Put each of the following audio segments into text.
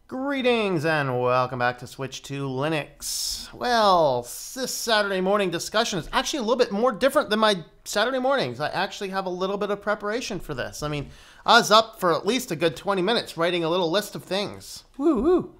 Greetings and welcome back to Switch to Linux. Well, this Saturday morning discussion is actually a little bit more different than my Saturday mornings. I actually have a little bit of preparation for this. I mean, I was up for at least a good 20 minutes writing a little list of things. Woo-woo.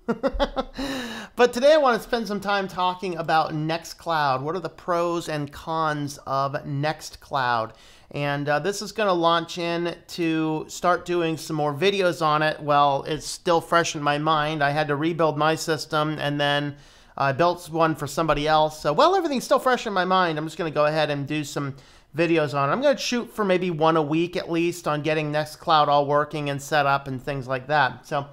But today I want to spend some time talking about NextCloud. What are the pros and cons of NextCloud? And this is going to launch in to start doing some more videos on it. Well, it's still fresh in my mind. I had to rebuild my system, and then I built one for somebody else. So, well, everything's still fresh in my mind. I'm just going to go ahead and do some videos on it. I'm going to shoot for maybe one a week at least on getting NextCloud all working and set up and things like that. So,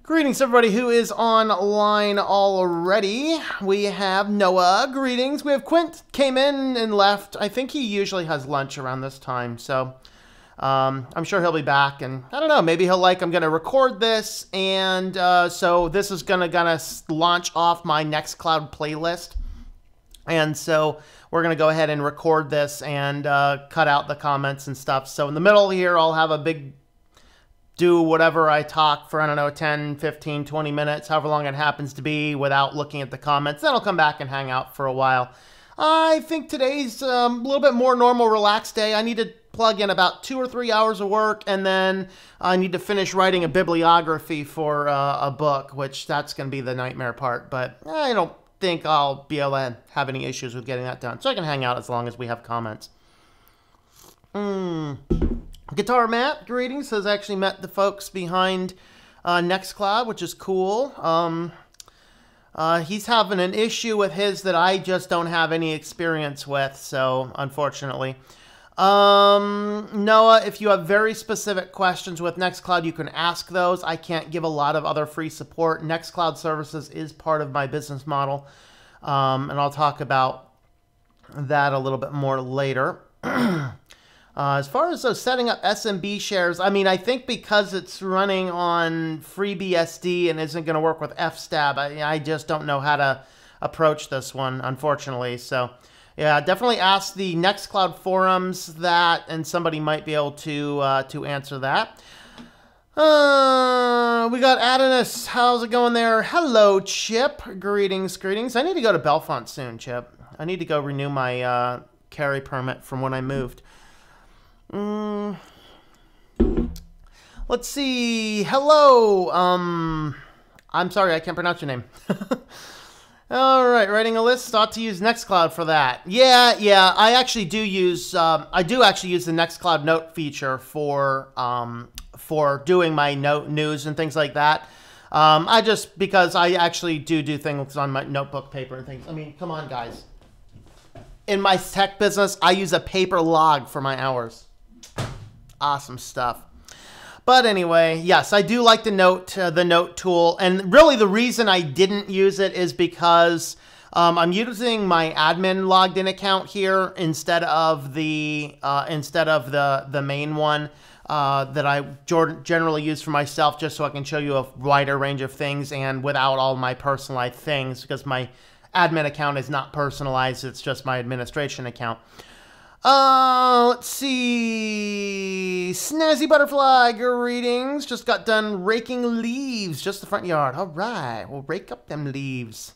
greetings everybody who is online already. We have Noah, greetings. We have Quint, came in and left. I think he usually has lunch around this time, so I'm sure he'll be back. And I don't know, maybe he'll I'm going to record this, and so this is going to launch off my NextCloud playlist. And so we're going to go ahead and record this and cut out the comments and stuff. So in the middle here, I'll have a big do whatever I talk for, I don't know, 10, 15, 20 minutes, however long it happens to be, without looking at the comments. Then I'll come back and hang out for a while. I think today's a little bit more normal, relaxed day. I need to plug in about 2 or 3 hours of work, and then I need to finish writing a bibliography for a book, which that's going to be the nightmare part. But I don't think I'll be able to have any issues with getting that done. So I can hang out as long as we have comments. Guitar Matt, greetings, has actually met the folks behind NextCloud, which is cool. He's having an issue with his that I just don't have any experience with, so unfortunately. Noah, if you have very specific questions with NextCloud, you can ask those. I can't give a lot of other free support. NextCloud services is part of my business model, and I'll talk about that a little bit more later. As far as those setting up SMB shares, I mean, I think because it's running on FreeBSD and isn't going to work with FSTAB, I just don't know how to approach this one, unfortunately. So, yeah, definitely ask the NextCloud forums that, and somebody might be able to answer that. We got Adonis. How's it going there? Hello, Chip. Greetings, greetings. I need to go to Bellefonte soon, Chip. I need to go renew my carry permit from when I moved. Let's see. Hello. I'm sorry, I can't pronounce your name. All right, writing a list. Ought to use NextCloud for that. Yeah. I actually do use. I do actually use the NextCloud note feature for doing my note news and things like that. Because I actually do things on my notebook paper and things. I mean, come on, guys. In my tech business, I use a paper log for my hours. Awesome stuff. But anyway, yes, I do like the note tool, and really the reason I didn't use it is because I'm using my admin logged in account here instead of the main one that I generally use for myself, just so I can show you a wider range of things and without all my personalized things, because my admin account is not personalized, it's just my administration account. Let's see. Snazzy Butterfly, greetings. Just got done raking leaves, just the front yard. All right, we'll rake up them leaves.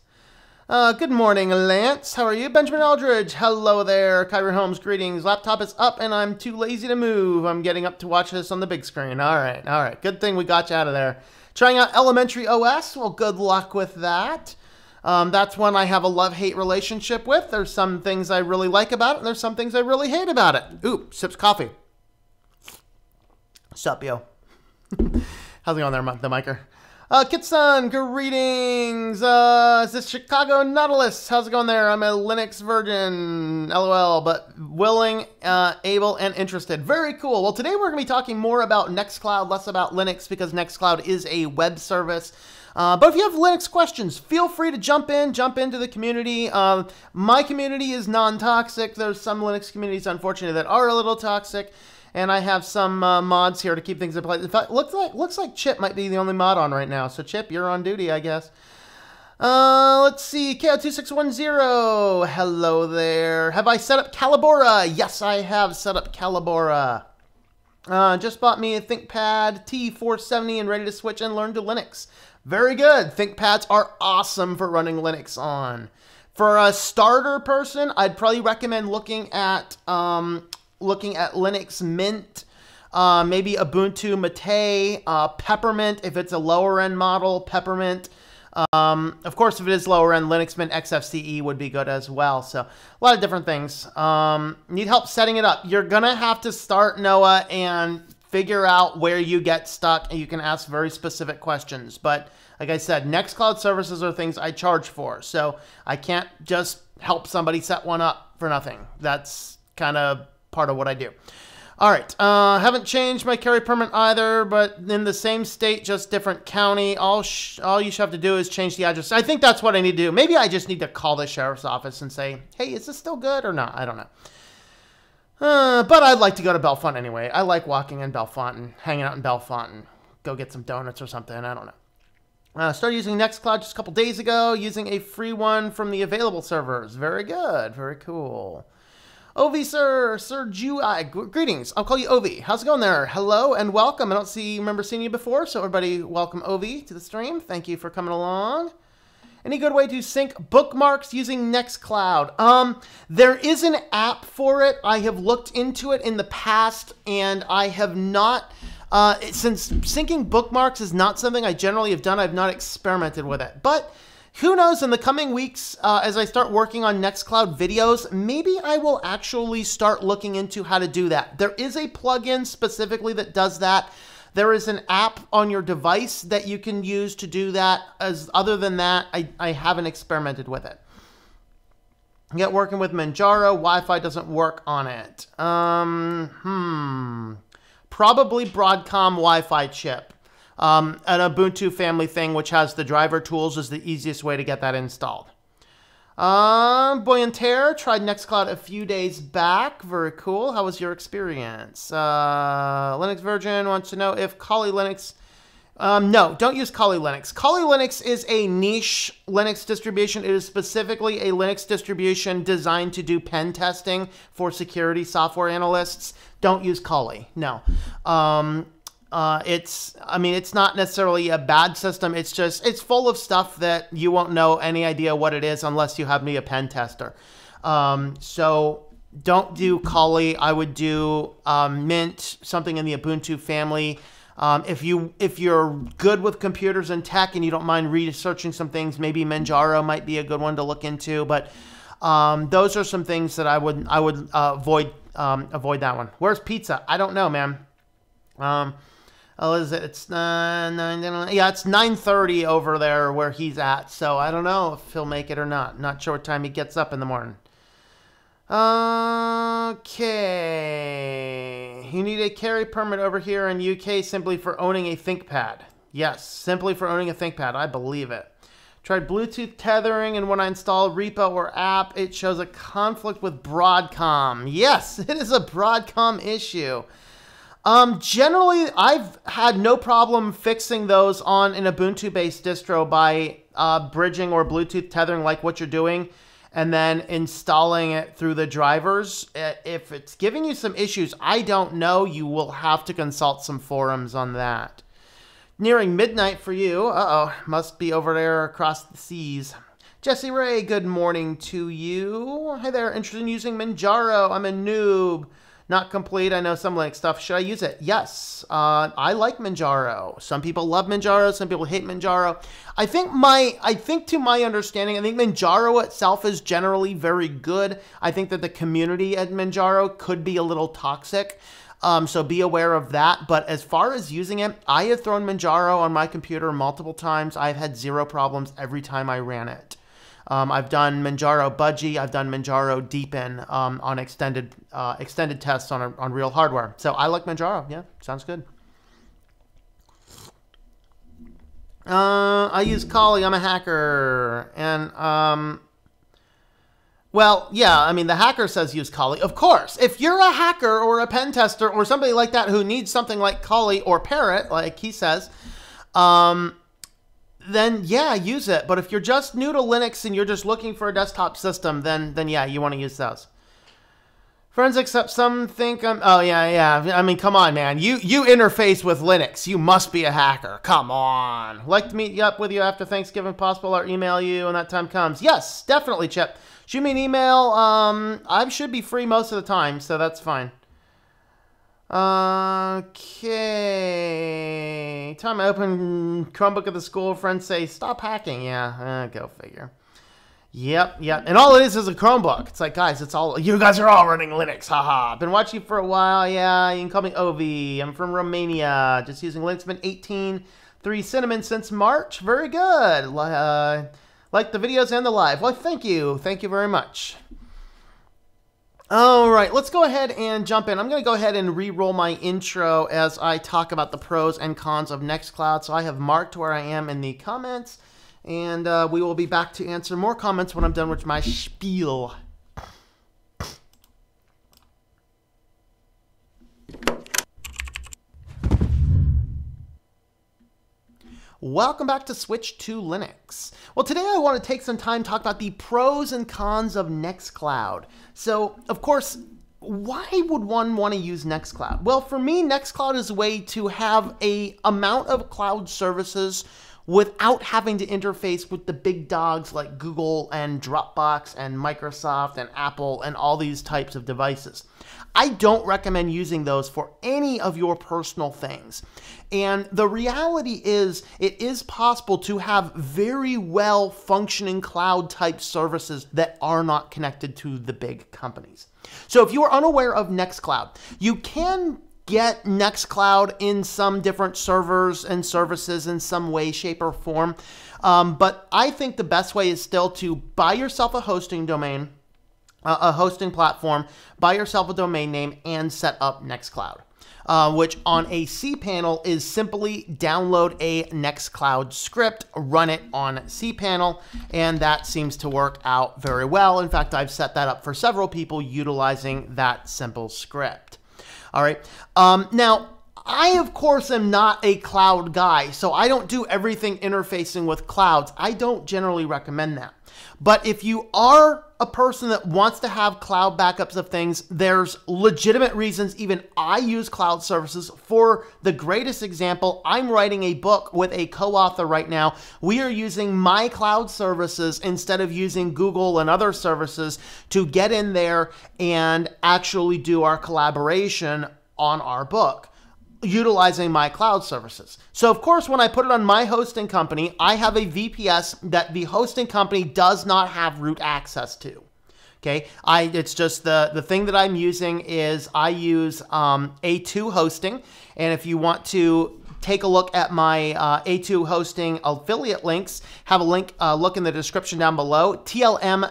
Good morning, Lance. How are you? Benjamin Aldridge, hello there. Kyrie Holmes, greetings. Laptop is up and I'm too lazy to move. I'm getting up to watch this on the big screen. All right. Good thing we got you out of there. Trying out Elementary OS. Well, good luck with that. That's one I have a love-hate relationship with. There's some things I really like about it, and there's some things I really hate about it. Ooh, sips coffee. Sup, yo. How's it going there, the micer? Kitson, greetings. Is this Chicago Nautilus? How's it going there? I'm a Linux virgin, LOL, but willing, able, and interested. Very cool. Well, today we're going to be talking more about NextCloud, less about Linux, because NextCloud is a web service. But if you have Linux questions, feel free to jump into the community. My community is non-toxic. There's some Linux communities, unfortunately, that are a little toxic. And I have some mods here to keep things in place. In fact, looks like Chip might be the only mod on right now. So Chip, you're on duty, I guess. Let's see, KO2610. Hello there. Have I set up Calibora? Yes, I have set up Calibora. Just bought me a ThinkPad T470 and ready to switch and learn to Linux. Very good. ThinkPads are awesome for running Linux on. For a starter person, I'd probably recommend looking at Linux Mint, maybe Ubuntu Mate, Peppermint if it's a lower end model, Peppermint. Of course, if it is lower end, Linux Mint XFCE would be good as well. So a lot of different things. Need help setting it up. You're going to have to start, Noah, and figure out where you get stuck, and you can ask very specific questions. But like I said, NextCloud services are things I charge for. So I can't just help somebody set one up for nothing. That's kind of part of what I do. All right, haven't changed my carry permit either, but in the same state, just different county. All you should have to do is change the address. I think that's what I need to do. Maybe I just need to call the sheriff's office and say, hey, is this still good or not? I don't know. But I'd like to go to Bellefonte anyway. I like walking in Bellefonte and hanging out in Bellefonte and go get some donuts or something. I don't know. Started using NextCloud just a couple days ago, using a free one from the available servers. Very good. Very cool. Ovi, Sir Jew-I, greetings. I'll call you Ovi. How's it going there? Hello and welcome. I don't remember seeing you before, so everybody welcome Ovi to the stream. Thank you for coming along. Any good way to sync bookmarks using NextCloud? There is an app for it. I have looked into it in the past, and I have not, since syncing bookmarks is not something I generally have done, I've not experimented with it. But who knows, in the coming weeks, as I start working on NextCloud videos, maybe I will actually start looking into how to do that. There is a plugin specifically that does that. There is an app on your device that you can use to do that. Other than that, I haven't experimented with it. Yet working with Manjaro, Wi-Fi doesn't work on it. Probably Broadcom Wi-Fi chip. An Ubuntu family thing, which has the driver tools, is the easiest way to get that installed. Boyantere tried NextCloud a few days back. Very cool. How was your experience? Linux Virgin wants to know if Kali Linux... no, don't use Kali Linux. Kali Linux is a niche Linux distribution. It is specifically a Linux distribution designed to do pen testing for security software analysts. Don't use Kali. No. It's not necessarily a bad system. It's just, it's full of stuff that you won't know any idea what it is unless you have me a pen tester. So don't do Kali. I would do Mint, something in the Ubuntu family. If you're good with computers and tech and you don't mind researching some things, maybe Manjaro might be a good one to look into. But those are some things that I would avoid that one. Where's pizza? I don't know, man. Oh, is it? It's 9, yeah, it's 9:30 over there where he's at. So I don't know if he'll make it or not. Not sure what time he gets up in the morning. Okay. You need a carry permit over here in UK simply for owning a ThinkPad. Yes, simply for owning a ThinkPad. I believe it. Tried Bluetooth tethering, and when I install repo or app, it shows a conflict with Broadcom. Yes, it is a Broadcom issue. Generally, I've had no problem fixing those on an Ubuntu-based distro by bridging or Bluetooth tethering like what you're doing, and then installing it through the drivers. If it's giving you some issues, I don't know. You will have to consult some forums on that. Nearing midnight for you. Uh-oh, must be over there across the seas. Jesse Ray, good morning to you. Hi there, interested in using Manjaro? I'm a noob. Not complete. I know some Linux stuff. Should I use it? Yes. I like Manjaro. Some people love Manjaro. Some people hate Manjaro. I think to my understanding, I think Manjaro itself is generally very good. I think that the community at Manjaro could be a little toxic. So be aware of that. But as far as using it, I have thrown Manjaro on my computer multiple times. I've had zero problems every time I ran it. I've done Manjaro Budgie. I've done Manjaro Deepin on extended tests on real hardware. So I like Manjaro. Yeah, sounds good. I use Kali. I'm a hacker. And, well, yeah, I mean, the hacker says use Kali. Of course, if you're a hacker or a pen tester or somebody like that who needs something like Kali or Parrot, like he says, then yeah, use it. But if you're just new to Linux and you're just looking for a desktop system, then yeah, you want to use those. Friends, except some think I'm... Oh, yeah. I mean, come on, man. You interface with Linux. You must be a hacker. Come on. Like to meet up with you after Thanksgiving, possible, or email you when that time comes. Yes, definitely, Chip. Shoot me an email. I should be free most of the time, so that's fine. Okay. Time I open Chromebook at the school. Friends say, stop hacking. Yeah, go figure. Yep. And all it is a Chromebook. It's like, guys, you guys are all running Linux. Haha. Been watching you for a while. Yeah, you can call me Ovi. I'm from Romania. Just using Linux Mint 18.3 Cinnamon since March. Very good. Like the videos and the live. Well, thank you. Thank you very much. All right, let's go ahead and jump in. I'm going to go ahead and re-roll my intro as I talk about the pros and cons of NextCloud. So I have marked where I am in the comments. And we will be back to answer more comments when I'm done with my spiel. Welcome back to Switch to Linux. Well, today I want to take some time to talk about the pros and cons of NextCloud. So, of course, why would one want to use NextCloud? Well, for me, NextCloud is a way to have an amount of cloud services without having to interface with the big dogs like Google and Dropbox and Microsoft and Apple and all these types of devices. I don't recommend using those for any of your personal things. And the reality is, it is possible to have very well functioning cloud type services that are not connected to the big companies. So if you are unaware of NextCloud, you can get NextCloud in some different servers and services in some way, shape, or form. But I think the best way is still to buy yourself a hosting domain, a hosting platform, buy yourself a domain name, and set up NextCloud. Which on a cPanel is simply download a NextCloud script, run it on cPanel, and that seems to work out very well. In fact, I've set that up for several people utilizing that simple script. All right. Now, I, of course, am not a cloud guy, so I don't do everything interfacing with clouds. I don't generally recommend that. But if you are a person that wants to have cloud backups of things, there's legitimate reasons even I use cloud services. For the greatest example, I'm writing a book with a co-author right now. We are using my cloud services instead of using Google and other services to get in there and actually do our collaboration on our book, utilizing my cloud services. So of course, when I put it on my hosting company, I have a VPS that the hosting company does not have root access to. Okay, it's just the thing that I'm using is I use A2 hosting, and if you want to take a look at my A2 hosting affiliate links, have a link, look in the description down below, tlm.li/A2H.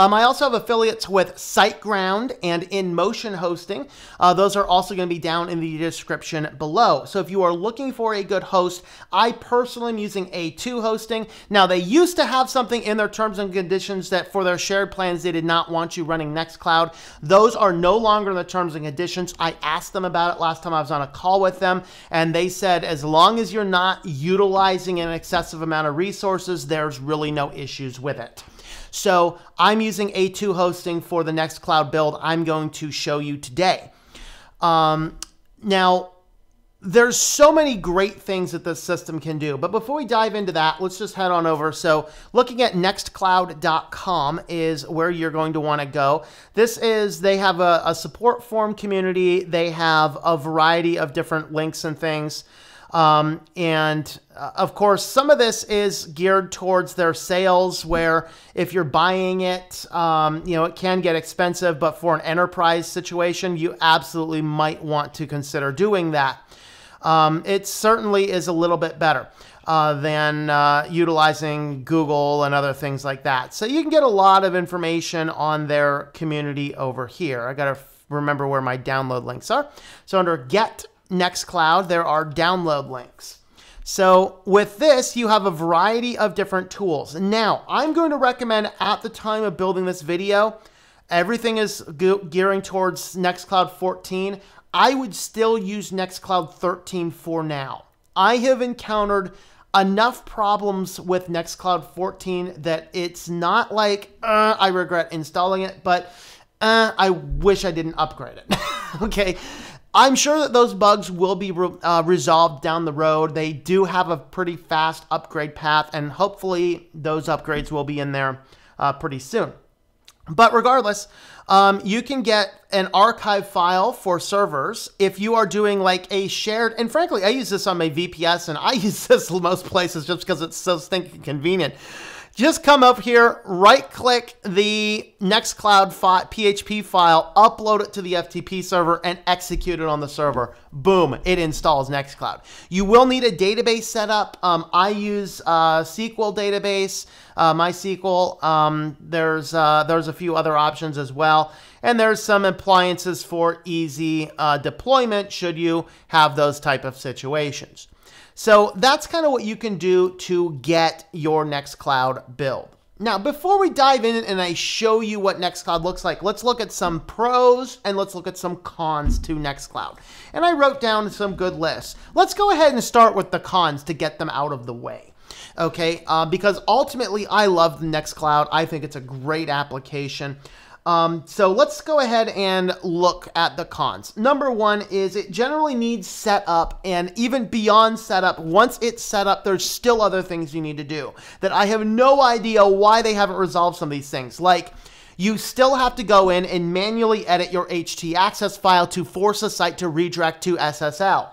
I also have affiliates with SiteGround and InMotion hosting. Those are also going to be down in the description below. So if you are looking for a good host, I personally am using A2 hosting. Now, they used to have something in their terms and conditions that for their shared plans, they did not want you running NextCloud. Those are no longer in the terms and conditions. I asked them about it last time I was on a call with them, and they said as long as you're not utilizing an excessive amount of resources, there's really no issues with it. So I'm using A2 hosting for the NextCloud build I'm going to show you today. Now, there's so many great things that this system can do. But before we dive into that, let's just head on over. So looking at nextcloud.com is where you're going to want to go. They have a support forum community. They have a variety of different links and things. Of course, some of this is geared towards their sales, where if you're buying it, it can get expensive, but for an enterprise situation, you absolutely might want to consider doing that. It certainly is a little bit better than utilizing Google and other things like that. So you can get a lot of information on their community over here. I got to remember where my download links are. So under Get NextCloud, there are download links. So with this, you have a variety of different tools. Now, I'm going to recommend at the time of building this video, everything is gearing towards NextCloud 14. I would still use NextCloud 13 for now. I have encountered enough problems with NextCloud 14 that it's not like, I regret installing it, but I wish I didn't upgrade it. Okay. I'm sure that those bugs will be resolved down the road. They do have a pretty fast upgrade path, and hopefully those upgrades will be in there pretty soon. But regardless, you can get an archive file for servers if you are doing like a shared, and frankly, I use this on my VPS, and I use this most places just because it's so stinking convenient. Just come up here, right-click the NextCloud PHP file, upload it to the FTP server, and execute it on the server. Boom, it installs NextCloud. You will need a database setup. I use SQL database, MySQL. There's a few other options as well. And there's some appliances for easy deployment should you have those type of situations. So that's kind of what you can do to get your NextCloud build. Now, before we dive in and I show you what NextCloud looks like, let's look at some pros and let's look at some cons to NextCloud. And I wrote down some good lists. Let's go ahead and start with the cons to get them out of the way. Okay, because ultimately I love the NextCloud. I think it's a great application. So let's go ahead and look at the cons. Number one is it generally needs setup, and even beyond setup, once it's set up, there's still other things you need to do that I have no idea why they haven't resolved some of these things. Like, you still have to go in and manually edit your htaccess file to force a site to redirect to SSL.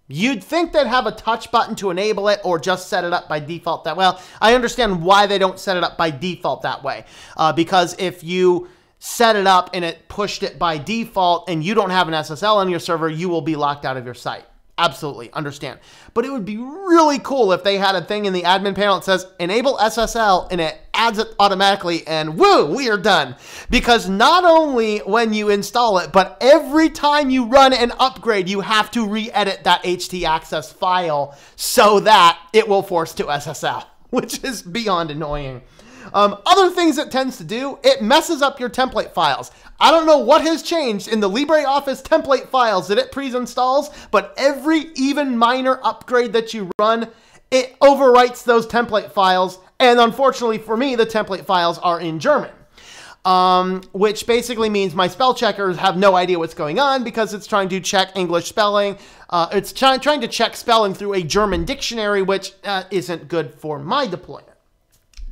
You'd think they'd have a touch button to enable it or just set it up by default that way. Well, I understand why they don't set it up by default that way. Because if you set it up and it pushed it by default and you don't have an SSL on your server, you will be locked out of your site. Absolutely, understand. But it would be really cool if they had a thing in the admin panel that says enable SSL and it adds it automatically and woo, we are done. Because not only when you install it, but every time you run an upgrade, you have to re-edit that htaccess file so that it will force to SSL, which is beyond annoying. Other things it tends to do, it messes up your template files. I don't know what has changed in the LibreOffice template files that it pre-installs, but every even minor upgrade that you run, it overwrites those template files. And unfortunately for me, the template files are in German, which basically means my spell checkers have no idea what's going on because it's trying to check English spelling. It's trying to check spelling through a German dictionary, which isn't good for my deployment.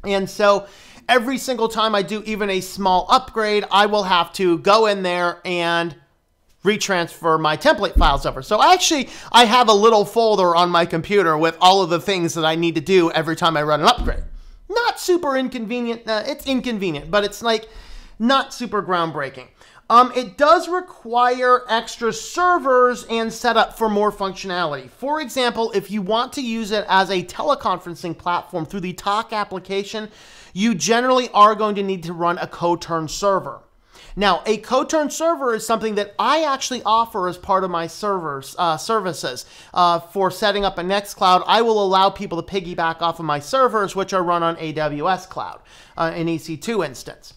And so every single time I do even a small upgrade, I will have to go in there and retransfer my template files over. So actually, I have a little folder on my computer with all of the things that I need to do every time I run an upgrade. Not super inconvenient. It's inconvenient, but it's like not super groundbreaking. It does require extra servers and setup for more functionality. For example, if you want to use it as a teleconferencing platform through the Talk application, you generally are going to need to run a co-turn server. Now, a co-turn server is something that I actually offer as part of my services. For setting up a NextCloud, I will allow people to piggyback off of my servers, which are run on AWS Cloud, an EC2 instance.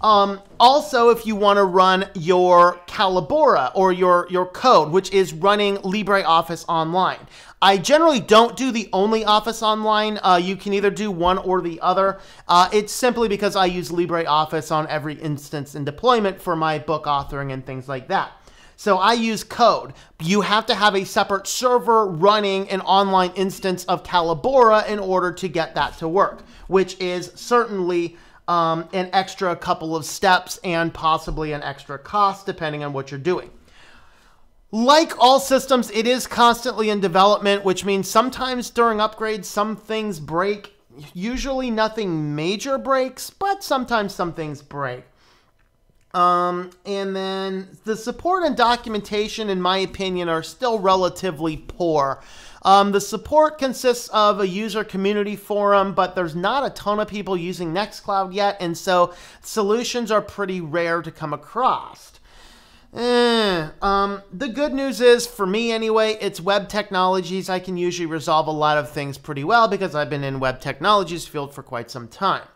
Also, if you want to run your Calibora or your code, which is running LibreOffice Online. I generally don't do the only Office Online. You can either do one or the other. It's simply because I use LibreOffice on every instance in deployment for my book authoring and things like that. So I use code. You have to have a separate server running an online instance of Calibora in order to get that to work, which is certainly an extra couple of steps and possibly an extra cost depending on what you're doing. Like all systems, it is constantly in development, which means sometimes during upgrades, some things break. Usually nothing major breaks, but sometimes some things break. And then the support and documentation, in my opinion, are still relatively poor. The support consists of a user community forum, but there's not a ton of people using NextCloud yet, and so solutions are pretty rare to come across. The good news is, for me anyway, it's web technologies. I can usually resolve a lot of things pretty well because I've been in web technologies field for quite some time.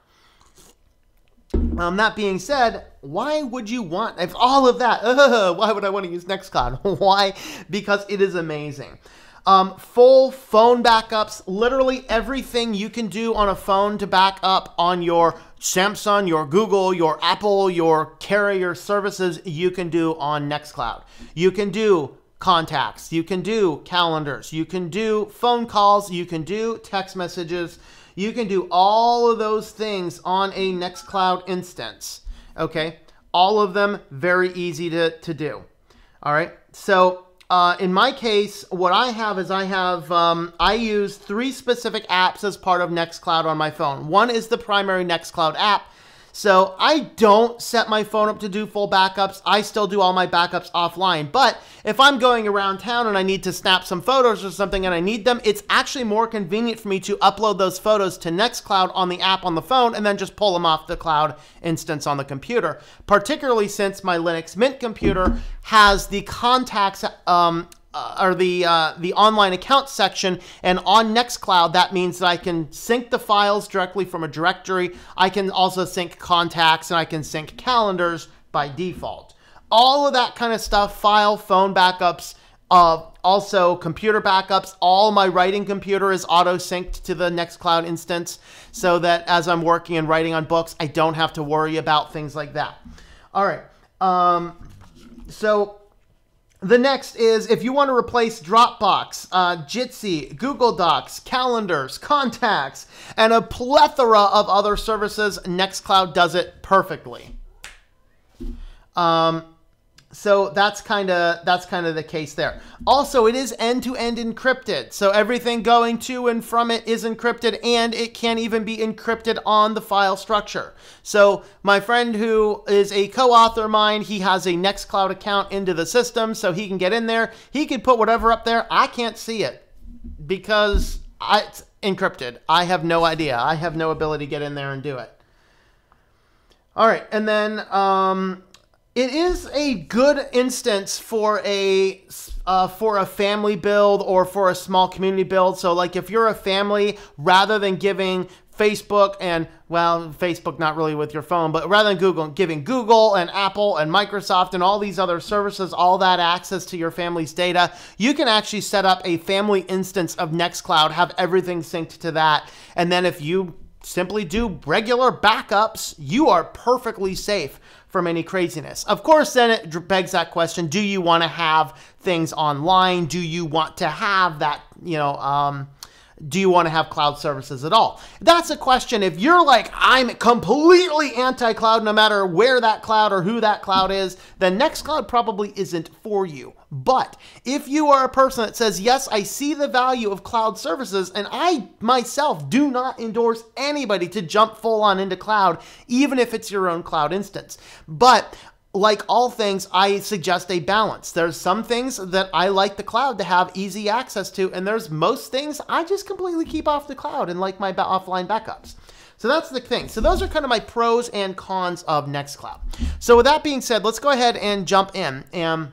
That being said, why would you want, if all of that, why would I want to use NextCloud? Why? Because it is amazing. Full phone backups, literally everything you can do on a phone to back up on your Samsung, your Google, your Apple, your carrier services, you can do on NextCloud. You can do contacts, you can do calendars, you can do phone calls, you can do text messages, you can do all of those things on a NextCloud instance, okay? All of them very easy to do, all right? So in my case, what I have is I use 3 specific apps as part of NextCloud on my phone. One is the primary NextCloud app. So I don't set my phone up to do full backups. I still do all my backups offline. But if I'm going around town and I need to snap some photos or something and I need them, it's actually more convenient for me to upload those photos to NextCloud on the app on the phone and then just pull them off the cloud instance on the computer. Particularly since my Linux Mint computer has the contacts or the online account section, and on NextCloud, that means that I can sync the files directly from a directory. I can also sync contacts, and I can sync calendars by default. All of that kind of stuff, file, phone backups, also computer backups. All my writing computer is auto-synced to the NextCloud instance so that as I'm working and writing on books, I don't have to worry about things like that. All right, so the next is if you want to replace Dropbox, Jitsi, Google Docs, calendars, contacts, and a plethora of other services, NextCloud does it perfectly. So that's kind of the case there. Also, it is end-to-end encrypted. So everything going to and from it is encrypted, and it can even be encrypted on the file structure. So my friend who is a co-author of mine, he has a NextCloud account into the system, so he can get in there. He can put whatever up there. I can't see it because it's encrypted. I have no idea. I have no ability to get in there and do it. All right, and then it is a good instance for a family build or for a small community build. So like if you're a family, rather than giving Facebook and, well, Facebook not really with your phone, but rather than Google, giving Google and Apple and Microsoft and all these other services, all that access to your family's data, you can actually set up a family instance of NextCloud, have everything synced to that. And then if you simply do regular backups, you are perfectly safe from any craziness. Of course, then it begs that question, do you want to have things online? Do you want to have that, do you want to have cloud services at all? That's a question. If you're like, I'm completely anti-cloud no matter where that cloud or who that cloud is, then NextCloud probably isn't for you. But if you are a person that says, yes, I see the value of cloud services, and I myself do not endorse anybody to jump full on into cloud, even if it's your own cloud instance. But like all things, I suggest a balance. There's some things that I like the cloud to have easy access to, and there's most things I just completely keep off the cloud and like my offline backups. So that's the thing. So those are kind of my pros and cons of NextCloud. So with that being said, let's go ahead and jump in. And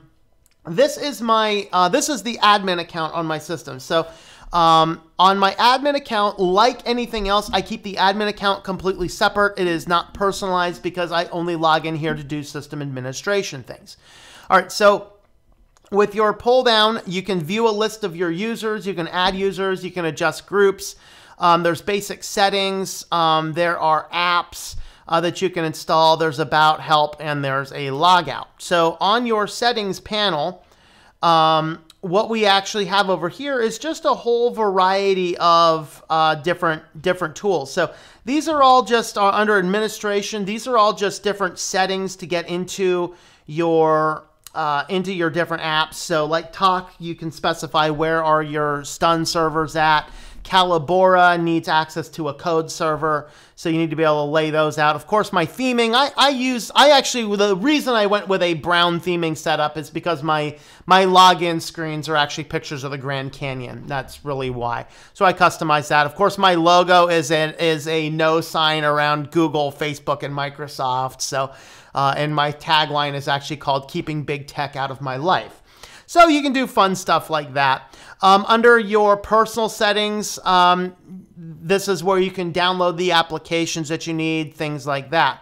this is my this is the admin account on my system. So on my admin account, like anything else, I keep the admin account completely separate. It is not personalized because I only log in here to do system administration things. All right, so with your pull down, you can view a list of your users, you can add users, you can adjust groups. There's basic settings, there are apps that you can install, there's about, help, and there's a logout. So on your settings panel, what we actually have over here is just a whole variety of different tools. So these are all just under administration. These are all just different settings to get into your different apps. So like Talk, you can specify where are your stun servers at. Calibora needs access to a code server, so you need to be able to lay those out. Of course, my theming, the reason I went with a brown theming setup is because my login screens are actually pictures of the Grand Canyon. That's really why. So I customized that. Of course, my logo is a no sign around Google, Facebook, and Microsoft. So, and my tagline is actually called "Keeping Big Tech Out of My Life." So you can do fun stuff like that. Under your personal settings, this is where you can download the applications that you need, things like that.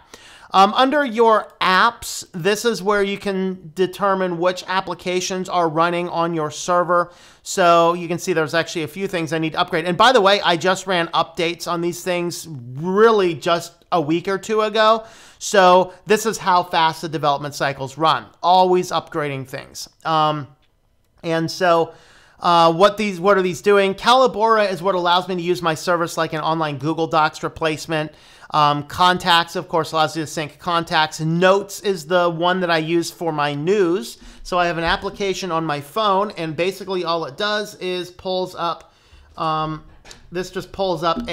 Under your apps, this is where you can determine which applications are running on your server. So you can see there's actually a few things I need to upgrade. And by the way, I just ran updates on these things really just a week or two ago. So this is how fast the development cycles run, always upgrading things. And so what are these doing? Calibora is what allows me to use my service like an online Google Docs replacement. Contacts, of course, allows you to sync contacts. Notes is the one that I use for my news. So I have an application on my phone, and basically all it does is pulls up, this just pulls up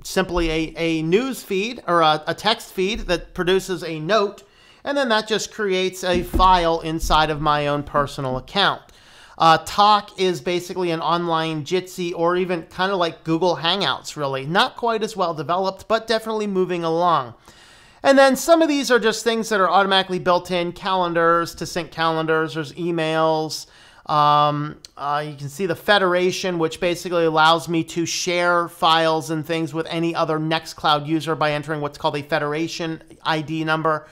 simply a news feed or a text feed that produces a note, and then that just creates a file inside of my own personal account. Talk is basically an online Jitsi or even kind of like Google Hangouts, really. Not quite as well developed, but definitely moving along. And then some of these are just things that are automatically built in. Calendars to sync calendars. There's emails. You can see the federation, which basically allows me to share files and things with any other NextCloud user by entering what's called a federation ID number,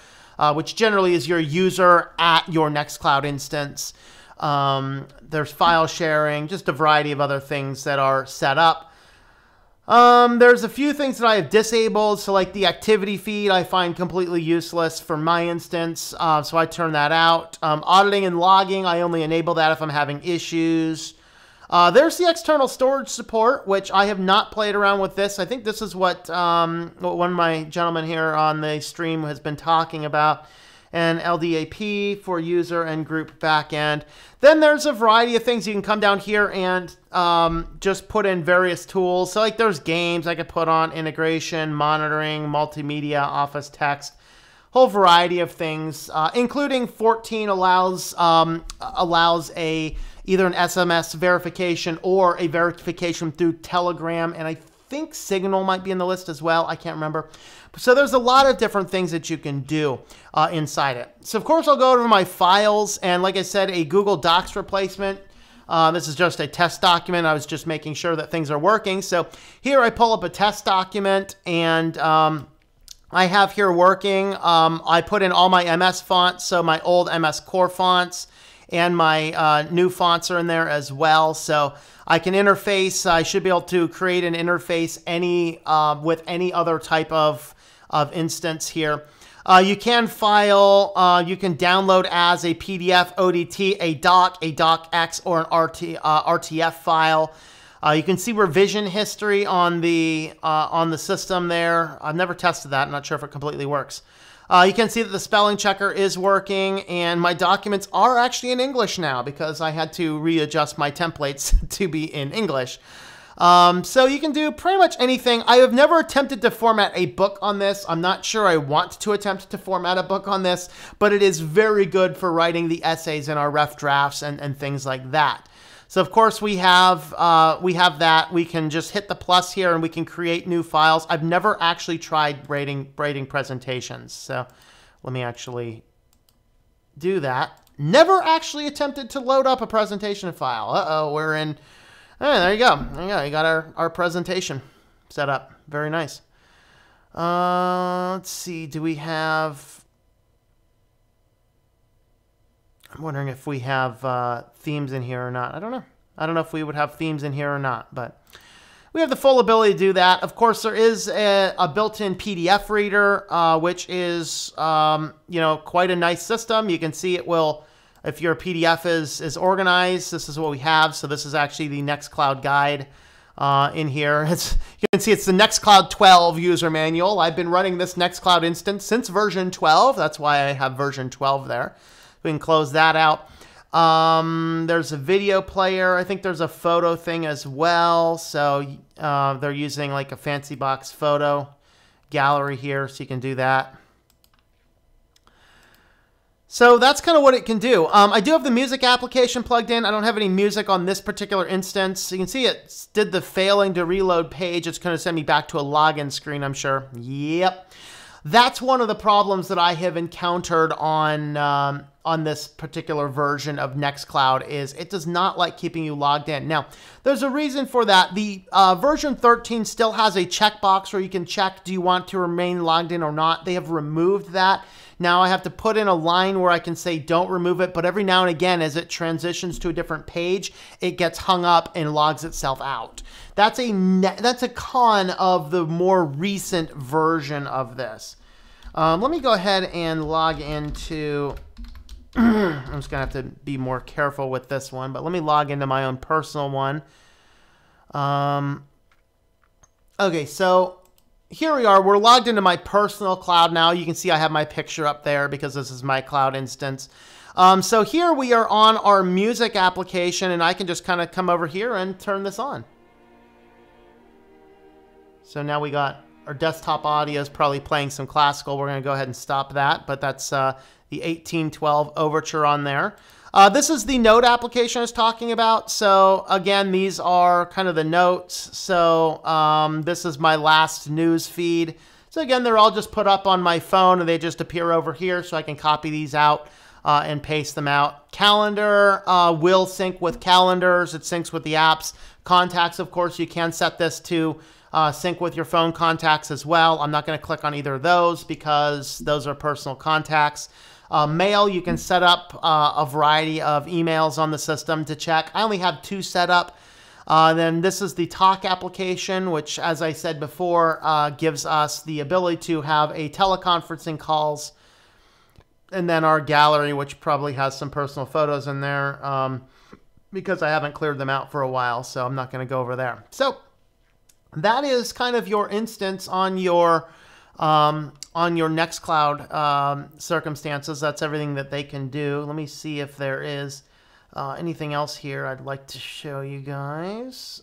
which generally is your user at your NextCloud instance. There's file sharing, just a variety of other things that are set up. There's a few things that I have disabled. So like the activity feed, I find completely useless for my instance. So I turn that out. Auditing and logging, I only enable that if I'm having issues. There's the external storage support, which I have not played around with this. I think this is what one of my gentlemen here on the stream has been talking about. And LDAP for user and group backend. Then there's a variety of things. You can come down here and just put in various tools. So like there's games I could put on, integration, monitoring, multimedia, office text, whole variety of things, including 14 allows either an SMS verification or a verification through Telegram, and I think Signal might be in the list as well. I can't remember. So there's a lot of different things that you can do inside it. So of course I'll go over my files, and like I said, a Google Docs replacement. This is just a test document. I was just making sure that things are working. So here I pull up a test document, and I have here working. I put in all my MS fonts, so my old MS Core fonts and my new fonts are in there as well. So I can interface. I should be able to create an interface with any other type of instance here. You can file, you can download as a PDF, ODT, a docx, or an RTF file. You can see revision history on the system there. I've never tested that. I'm not sure if it completely works. You can see that the spelling checker is working, and my documents are actually in English now because I had to readjust my templates to be in English. So you can do pretty much anything. I have never attempted to format a book on this. I'm not sure I want to attempt to format a book on this, but it is very good for writing the essays in our ref drafts and things like that. So of course we have that. We can just hit the plus here and we can create new files. I've never actually tried braiding presentations. So let me actually do that. Never actually attempted to load up a presentation file. Uh-oh, we're in. Oh, there you go. There you go. You got our presentation set up. Very nice. Let's see. Do we have... I'm wondering if we have themes in here or not. I don't know. I don't know if we would have themes in here or not, but we have the full ability to do that. Of course, there is a built-in PDF reader, which is, you know, quite a nice system. You can see it will... If your PDF is organized, this is what we have. So this is actually the NextCloud guide in here. You can see it's the NextCloud 12 user manual. I've been running this NextCloud instance since version 12. That's why I have version 12 there. We can close that out. There's a video player. I think there's a photo thing as well. So they're using like a fancy box photo gallery here, so you can do that. So that's kind of what it can do. I do have the music application plugged in. I don't have any music on this particular instance. You can see it did the failing to reload page. It's going to send me back to a login screen, I'm sure. Yep. That's one of the problems that I have encountered on this particular version of NextCloud is it does not like keeping you logged in. Now, there's a reason for that. The version 13 still has a checkbox where you can check, do you want to remain logged in or not? They have removed that. Now I have to put in a line where I can say don't remove it, but every now and again as it transitions to a different page, it gets hung up and logs itself out. That's a con of the more recent version of this. Let me go ahead and log into, I'm just going to have to be more careful with this one, but let me log into my own personal one. Okay, so here we are. We're logged into my personal cloud now. You can see I have my picture up there because this is my cloud instance. So here we are on our music application, and I can just kind of come over here and turn this on. So now we got our desktop audio is probably playing some classical. We're going to go ahead and stop that, but that's the 1812 overture on there. This is the note application I was talking about. So again, these are kind of the notes. So this is my last news feed. So again, they're all just put up on my phone and they just appear over here so I can copy these out and paste them out. Calendar will sync with calendars. It syncs with the apps. Contacts, of course, you can set this to sync with your phone contacts as well. I'm not going to click on either of those because those are personal contacts. Mail, you can set up a variety of emails on the system to check. I only have 2 set up. Then this is the talk application, which, as I said before, gives us the ability to have a teleconferencing calls. And then our gallery, which probably has some personal photos in there because I haven't cleared them out for a while, so I'm not going to go over there. So that is kind of your instance on your NextCloud circumstances. That's everything that they can do. Let me see if there is anything else here I'd like to show you guys.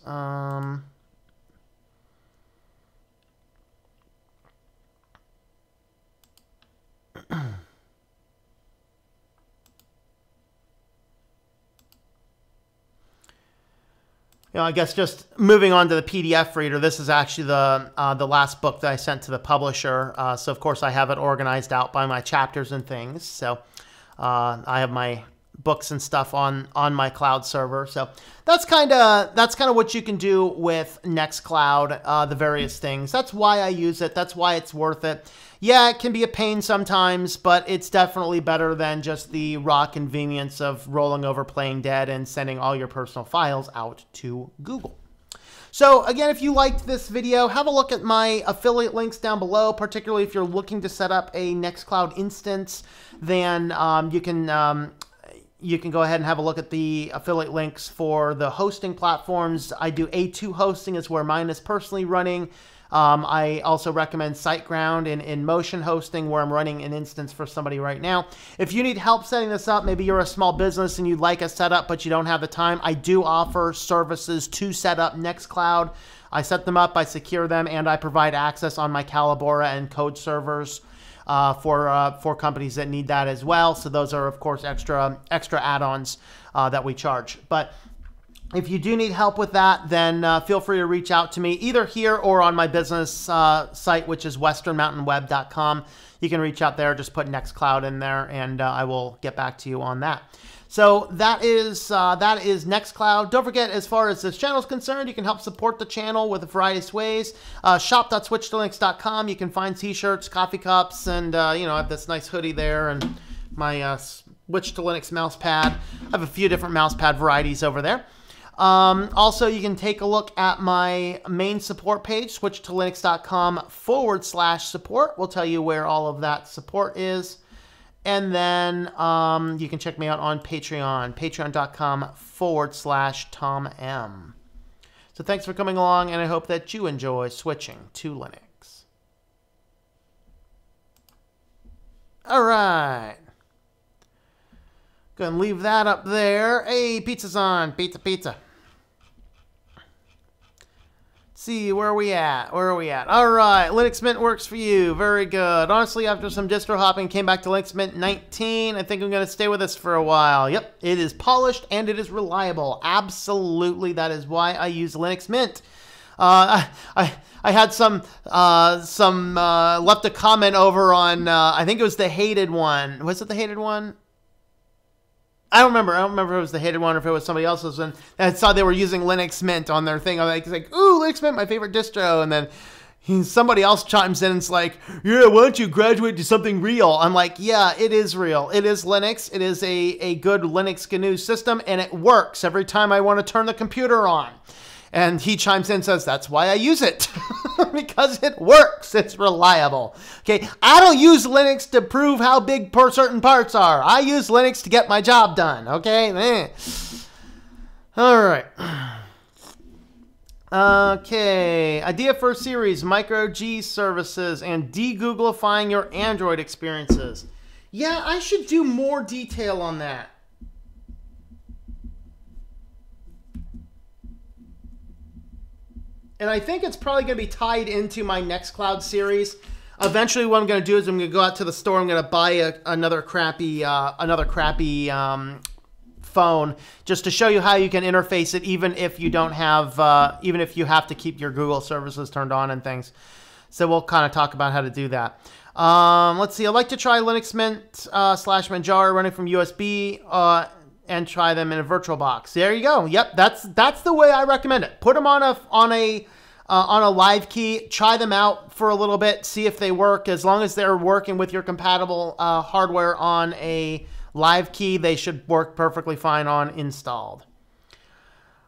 I guess just moving on to the PDF reader, this is actually the last book that I sent to the publisher. So, of course, I have it organized out by my chapters and things. So I have my books and stuff on my cloud server. So that's kind of what you can do with NextCloud, the various things. That's why I use it. That's why it's worth it. Yeah, it can be a pain sometimes, but it's definitely better than just the raw convenience of rolling over Playing Dead and sending all your personal files out to Google. So again, if you liked this video, have a look at my affiliate links down below, particularly if you're looking to set up a NextCloud instance, then you can go ahead and have a look at the affiliate links for the hosting platforms. I do A2 hosting is where mine is personally running. I also recommend SiteGround and InMotion hosting where I'm running an instance for somebody right now. If you need help setting this up, maybe you're a small business and you'd like a setup but you don't have the time, I do offer services to set up NextCloud. I set them up, I secure them, and I provide access on my Calibora and Code servers for companies that need that as well. So those are, of course, extra add-ons that we charge. But if you do need help with that, then feel free to reach out to me either here or on my business site, which is westernmountainweb.com. You can reach out there, just put NextCloud in there, and I will get back to you on that. So that is NextCloud. Don't forget, as far as this channel is concerned, you can help support the channel with a variety of ways. Shop.switchedtolinux.com. You can find t-shirts, coffee cups, and I have this nice hoodie there, and my Switch to Linux mouse pad. I have a few different mouse pad varieties over there. Also, you can take a look at my main support page, switchedtolinux.com/support. We'll tell you where all of that support is. And then you can check me out on Patreon, patreon.com/TomM. So thanks for coming along, and I hope that you enjoy switching to Linux. All right. Go and leave that up there. Hey, pizza's on. Pizza. See, where are we at? All right, Linux Mint works for you. Very good. Honestly, after some distro hopping, came back to Linux Mint 19. I think I'm going to stay with this for a while. Yep, it is polished and it is reliable. Absolutely, that is why I use Linux Mint. I had some left a comment over on, I think it was the hated one. Was it the hated one? I don't remember. I don't remember if it was the hated one or if it was somebody else's. And I saw they were using Linux Mint on their thing. I was like, ooh, Linux Mint, my favorite distro. And then somebody else chimes in and it's like, yeah, why don't you graduate to something real? I'm like, yeah, it is real. It is Linux. It is a good Linux GNU system, and it works every time I want to turn the computer on. And he chimes in and says, that's why I use it. Because it works. It's reliable. Okay, I don't use Linux to prove how big certain parts are. I use Linux to get my job done. Okay? All right. Okay, idea for a series, micro G services and de-Googlifying your Android experiences. Yeah, I should do more detail on that. And I think it's probably going to be tied into my NextCloud series. Eventually what I'm going to do is I'm going to go out to the store, I'm going to buy another crappy phone just to show you how you can interface it even if you don't have even if you have to keep your Google services turned on and things. So we'll kind of talk about how to do that. Let's see, I'd like to try Linux Mint / Manjaro running from USB and try them in a VirtualBox. There you go. Yep, that's the way I recommend it. Put them on a live key, try them out for a little bit, see if they work. As long as they're working with your compatible hardware on a live key, they should work perfectly fine on installed.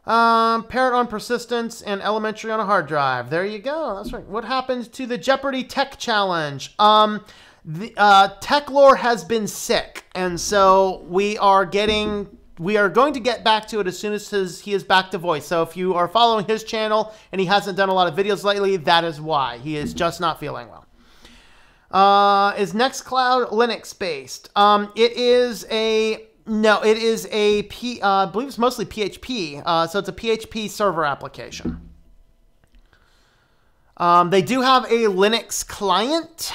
Parent on persistence and elementary on a hard drive. There you go. That's right. What happens to the Jeopardy Tech Challenge? Techlore has been sick, and so we are going to get back to it as soon as he is back to voice. So if you are following his channel and he hasn't done a lot of videos lately, that is why. He is just not feeling well. Is NextCloud Linux based? It is I believe it's mostly PHP. So it's a PHP server application. They do have a Linux client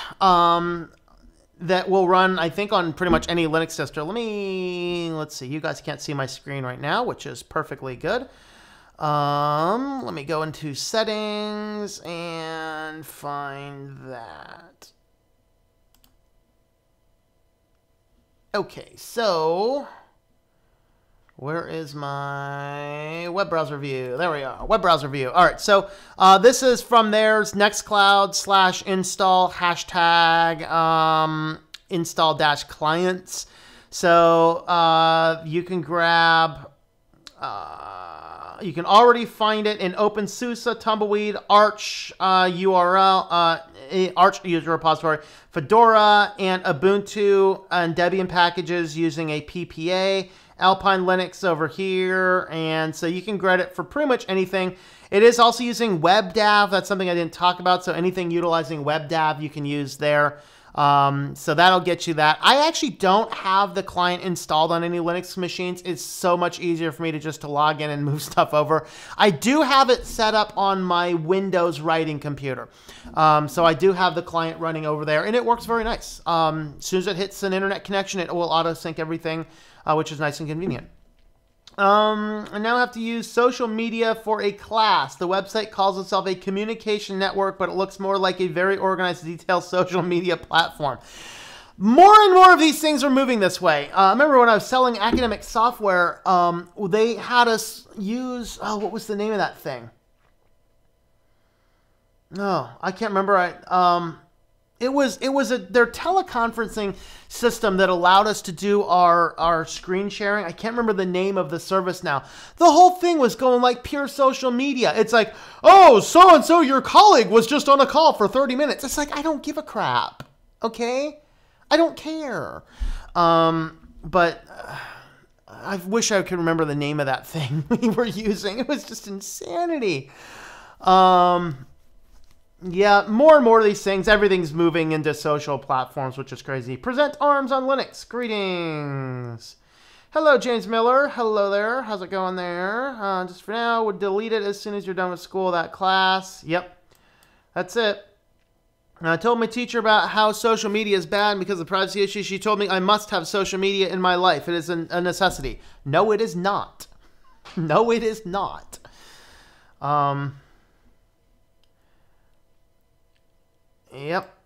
that will run, I think, on pretty much any Linux distro. Let's see. You guys can't see my screen right now, which is perfectly good. Let me go into settings and find that. Okay, so where is my web browser view? There we are, web browser view. All right, so this is from theirs, NextCloud /install #install-clients. So you can grab, you can already find it in OpenSUSE, Tumbleweed, Arch URL, Arch user repository, Fedora, and Ubuntu and Debian packages using a PPA. Alpine Linux over here, and so you can get it for pretty much anything. It is also using WebDAV. That's something I didn't talk about, so anything utilizing WebDAV you can use there. So that'll get you that. I actually don't have the client installed on any Linux machines. It's so much easier for me to log in and move stuff over. I do have it set up on my Windows writing computer. So I do have the client running over there, and it works very nice. As soon as it hits an internet connection, it will auto-sync everything, which is nice and convenient. I now have to use social media for a class. The website calls itself a communication network, but it looks more like a very organized, detailed social media platform. More and more of these things are moving this way. I remember when I was selling academic software, they had us use, what was the name of that thing? No, I can't remember. It was their teleconferencing system that allowed us to do our screen sharing. I can't remember the name of the service now. The whole thing was going like pure social media. It's like, oh, so-and-so, your colleague was just on a call for 30 minutes. It's like, I don't give a crap, okay? I don't care. But I wish I could remember the name of that thing we were using. It was just insanity. Yeah, more and more of these things, everything's moving into social platforms, which is crazy. Present arms on Linux. Greetings. Hello, James Miller. Hello there. How's it going there? Just for now, we'll delete it as soon as you're done with school, that class. Yep, that's it. I told my teacher about how social media is bad because of privacy issues. She told me I must have social media in my life. It is a necessity. No, it is not. No, it is not. Yep.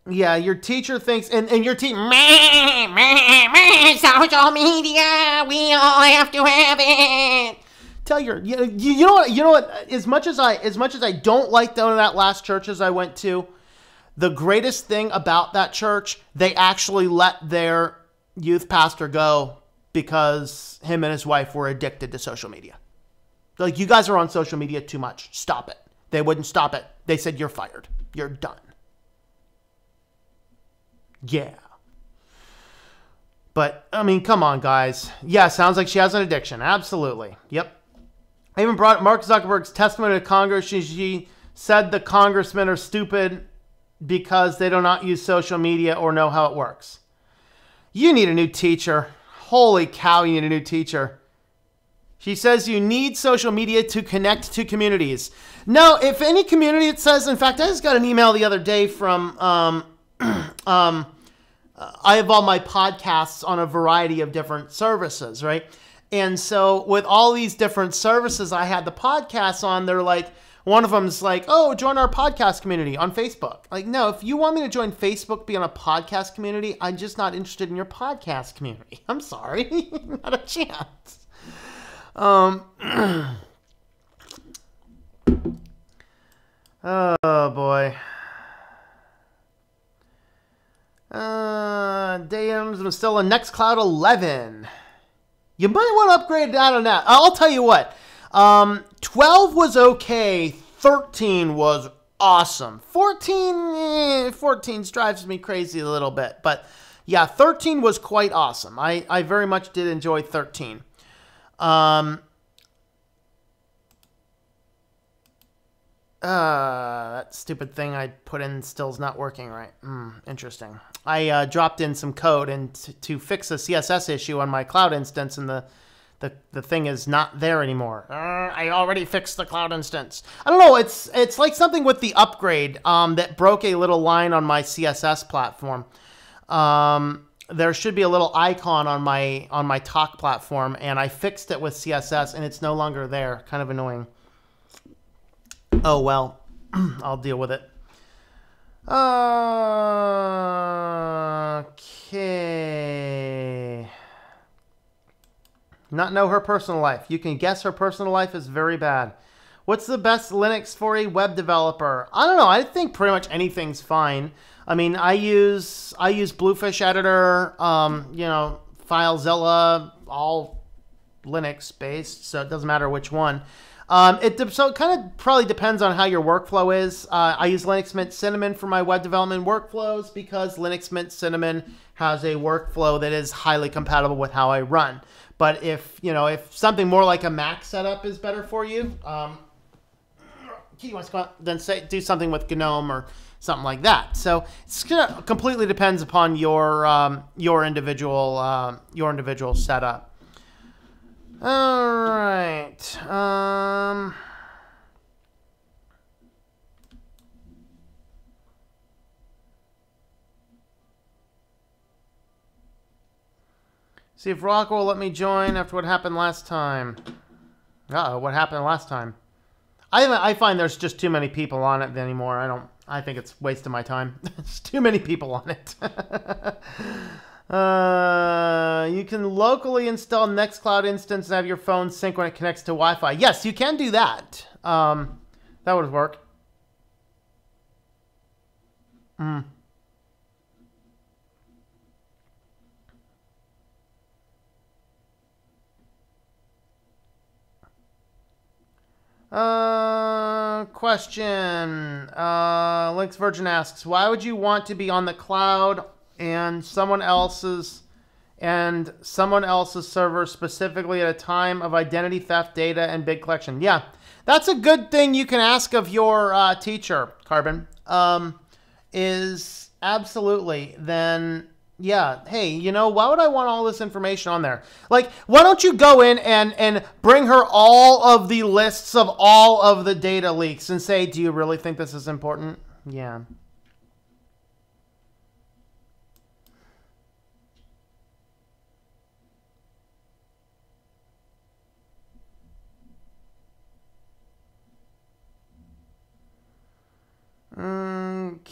Yeah, your teacher thinks, and your teacher, social media, we all have to have it. Tell you know what, as much as I don't like that last churches I went to, the greatest thing about that church, they actually let their youth pastor go because him and his wife were addicted to social media. Like, you guys are on social media too much. Stop it. They wouldn't stop it. They said, you're fired. You're done. Yeah. But, I mean, come on, guys. Yeah, sounds like she has an addiction. Absolutely. Yep. I even brought Mark Zuckerberg's testimony to Congress. She said the congressmen are stupid because they do not use social media or know how it works. You need a new teacher. Holy cow, you need a new teacher. She says you need social media to connect to communities. No, if any community, it says, in fact, I just got an email the other day from, I have all my podcasts on a variety of different services, right? And so with all these different services I had the podcasts on, they're like, one of them's like, oh, join our podcast community on Facebook. Like, no, if you want me to join Facebook, be on a podcast community, I'm just not interested in your podcast community. I'm sorry. Not a chance. Oh, boy. I'm still in NextCloud 11. You might want to upgrade that on that. I'll tell you what. 12 was okay. 13 was awesome. 14 drives me crazy a little bit. But yeah, 13 was quite awesome. I very much did enjoy 13. That stupid thing I put in still's not working right. Interesting. I dropped in some code and to fix a CSS issue on my cloud instance, and the thing is not there anymore. I already fixed the cloud instance. I don't know. It's like something with the upgrade that broke a little line on my CSS platform. There should be a little icon on my talk platform, and I fixed it with CSS, and it's no longer there. Kind of annoying. Oh, well, I'll deal with it. Okay. Not know her personal life. You can guess her personal life is very bad. What's the best Linux for a web developer? I don't know. I think pretty much anything's fine. I mean, I use Bluefish Editor, you know, FileZilla, all Linux based, so it doesn't matter which one. So it kind of probably depends on how your workflow is. I use Linux Mint Cinnamon for my web development workflows because Linux Mint Cinnamon has a workflow that is highly compatible with how I run. But if something more like a Mac setup is better for you, then do something with GNOME or something like that. So it's gonna completely depends upon your individual setup. All right. See if Rocco will let me join after what happened last time. Uh-oh, what happened last time? I find there's just too many people on it anymore. I think it's wasting my time. There's too many people on it. You can locally install NextCloud instance and have your phone sync when it connects to Wi-Fi. Yes, you can do that. That would work. Question. Links Virgin asks, why would you want to be on the cloud and someone else's server specifically at a time of identity theft, data, and big collection? Yeah, that's a good thing you can ask of your teacher, Carbon. Is absolutely then. Yeah, hey, you know, why would I want all this information on there? Like, why don't you go in and bring her all of the lists of all of the data leaks and say, do you really think this is important? Yeah.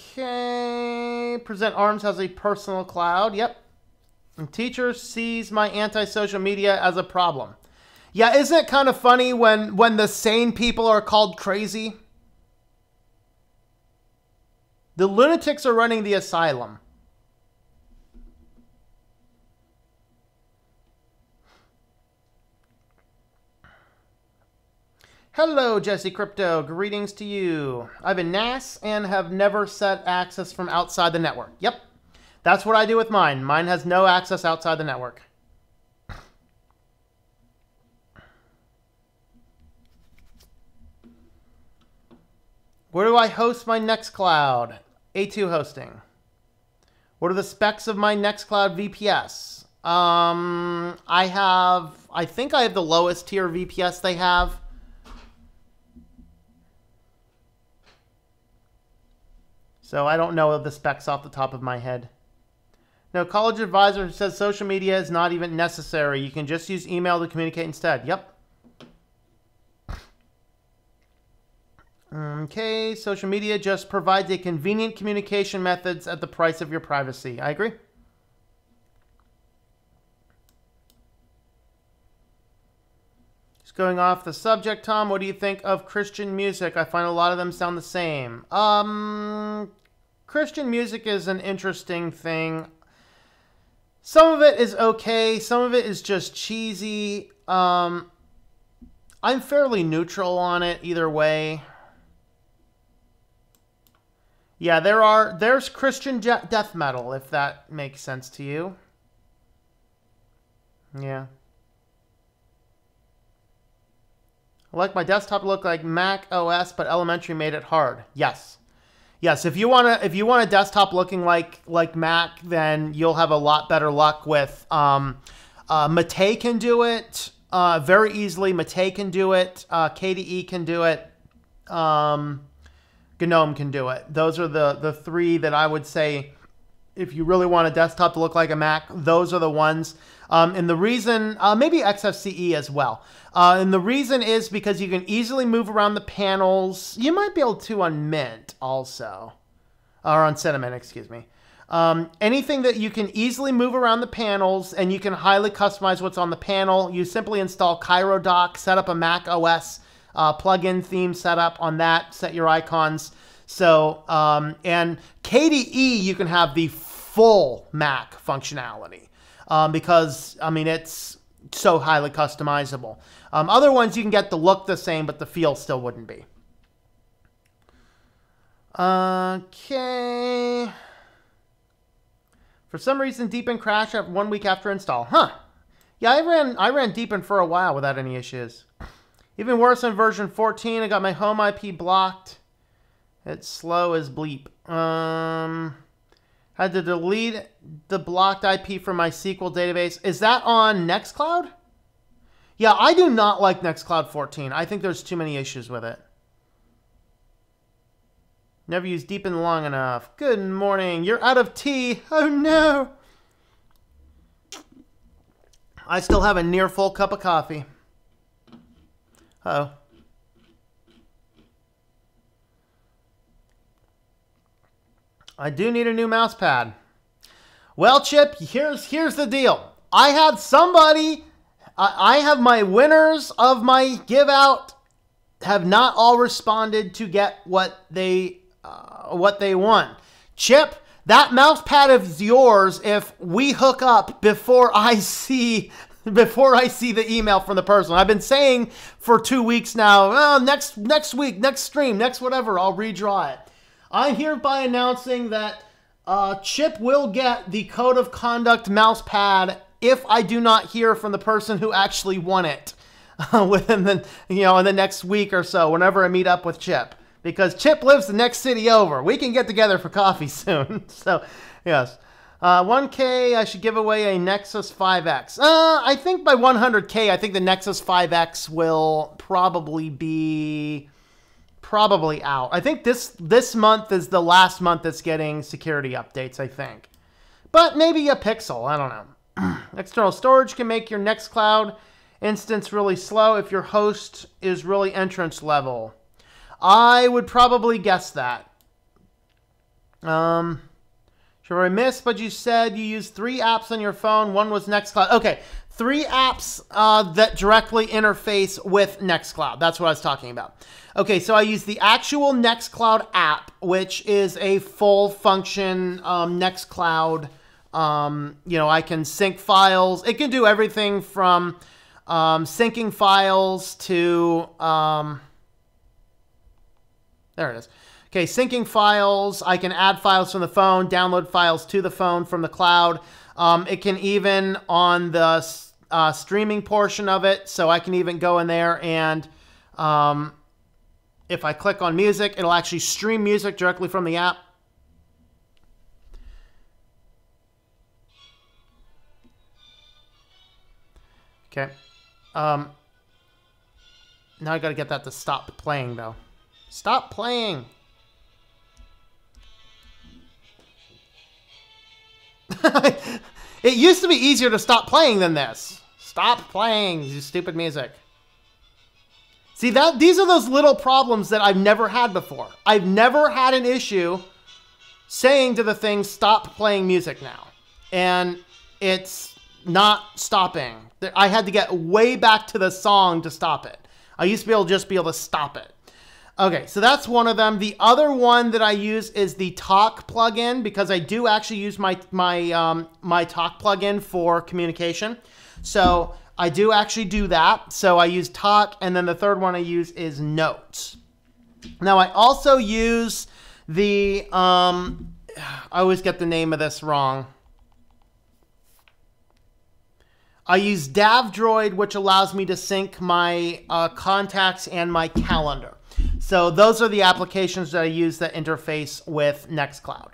Okay, Present Arms has a personal cloud. Yep. And teacher sees my anti-social media as a problem. Yeah, isn't it kind of funny when the sane people are called crazy? The lunatics are running the asylum. Hello, Jesse Crypto. Greetings to you. I have a NAS and have never set access from outside the network. Yep. That's what I do with mine. Mine has no access outside the network. Where do I host my NextCloud? A2 hosting. What are the specs of my NextCloud VPS? I think I have the lowest tier VPS they have. So I don't know the specs off the top of my head. No, college advisor says social media is not even necessary. You can just use email to communicate instead. Yep. Okay, social media just provides a convenient communication methods at the price of your privacy. I agree. Just going off the subject, Tom, what do you think of Christian music? I find a lot of them sound the same. Christian music is an interesting thing. Some of it is okay. Some of it is just cheesy. I'm fairly neutral on it either way. Yeah, there's Christian death metal, if that makes sense to you. Yeah. I like my desktop to look like Mac OS, but Elementary made it hard. Yes. Yes, if you want a desktop looking like Mac, then you'll have a lot better luck with Mate can do it very easily. Mate can do it. KDE can do it. GNOME can do it. Those are the three that I would say, if you really want a desktop to look like a Mac, those are the ones. And the reason, maybe XFCE as well. And the reason is because you can easily move around the panels. You might be able to on Mint also. Or on Cinnamon, excuse me. Anything that you can easily move around the panels and you can highly customize what's on the panel. You simply install CairoDoc, set up a Mac OS plugin theme setup on that, set your icons. So, and KDE, you can have the full Mac functionality because, I mean, it's so highly customizable. Other ones, you can get the look the same, but the feel still wouldn't be. Okay. For some reason, Deepin crashed 1 week after install. Huh. Yeah, I ran Deepin for a while without any issues. Even worse on version 14, I got my home IP blocked. It's slow as bleep. Had to delete the blocked IP from my SQL database. Is that on NextCloud? Yeah, I do not like NextCloud 14. I think there's too many issues with it. Never used Deepin long enough. Good morning. You're out of tea. Oh no. I still have a near full cup of coffee. Uh-oh. I do need a new mouse pad. Well, Chip, here's the deal. I had somebody, I have my winners of my give out have not all responded to get what they want. Chip, that mouse pad is yours if we hook up before I see the email from the person. I've been saying for 2 weeks now, next week, next stream, next whatever, I'll redraw it. I'm hereby announcing that Chip will get the Code of Conduct mouse pad if I do not hear from the person who actually won it within the, in the next week or so, whenever I meet up with Chip. Because Chip lives the next city over. We can get together for coffee soon. So, yes. 1K, I should give away a Nexus 5X. I think by 100K, I think the Nexus 5X will probably be out. I think this month is the last month that's getting security updates, I think. But maybe a Pixel, I don't know. External storage can make your NextCloud instance really slow if your host is really entrance level. I would probably guess that. Should Sure, I missed, but you said you used 3 apps on your phone. One was NextCloud. Okay, 3 apps that directly interface with NextCloud. That's what I was talking about. Okay, so I use the actual NextCloud app, which is a full function NextCloud. You know, I can sync files. It can do everything from syncing files to... there it is. Okay, syncing files. I can add files from the phone, download files to the phone from the cloud. It can even, on the streaming portion of it, so I can even go in there and if I click on music, it'll actually stream music directly from the app. Okay. Now I got to get that to stop playing, though. Stop playing. It used to be easier to stop playing than this. Stop playing, you stupid music. See, these are those little problems that I've never had before. I've never had an issue saying to the thing, stop playing music now. And it's not stopping. I had to get way back to the song to stop it. I used to be able to just be able to stop it. Okay, so that's one of them. The other one that I use is the Talk plugin, because I do actually use my Talk plugin for communication. So I do actually do that. So I use Talk, and then the third one I use is Notes. Now I also use the, I always get the name of this wrong. I use DavDroid, which allows me to sync my contacts and my calendar. So those are the applications that I use that interface with NextCloud.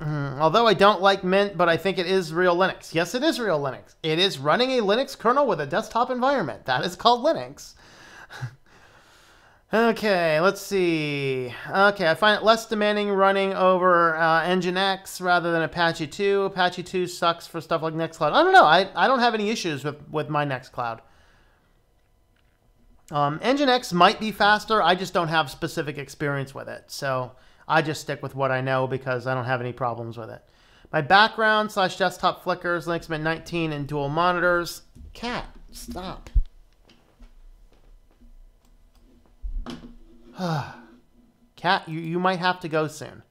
Although I don't like Mint, but I think it is real Linux. Yes, it is real Linux. It is running a Linux kernel with a desktop environment. That is called Linux. Okay, let's see. Okay, I find it less demanding running over Nginx rather than Apache 2. Apache 2 sucks for stuff like NextCloud. I don't know. I don't have any issues with my NextCloud. Nginx might be faster. I just don't have specific experience with it. So I just stick with what I know because I don't have any problems with it. My background / desktop flickers, Linux Mint 19 and dual monitors. Cat, stop. Cat, you might have to go soon.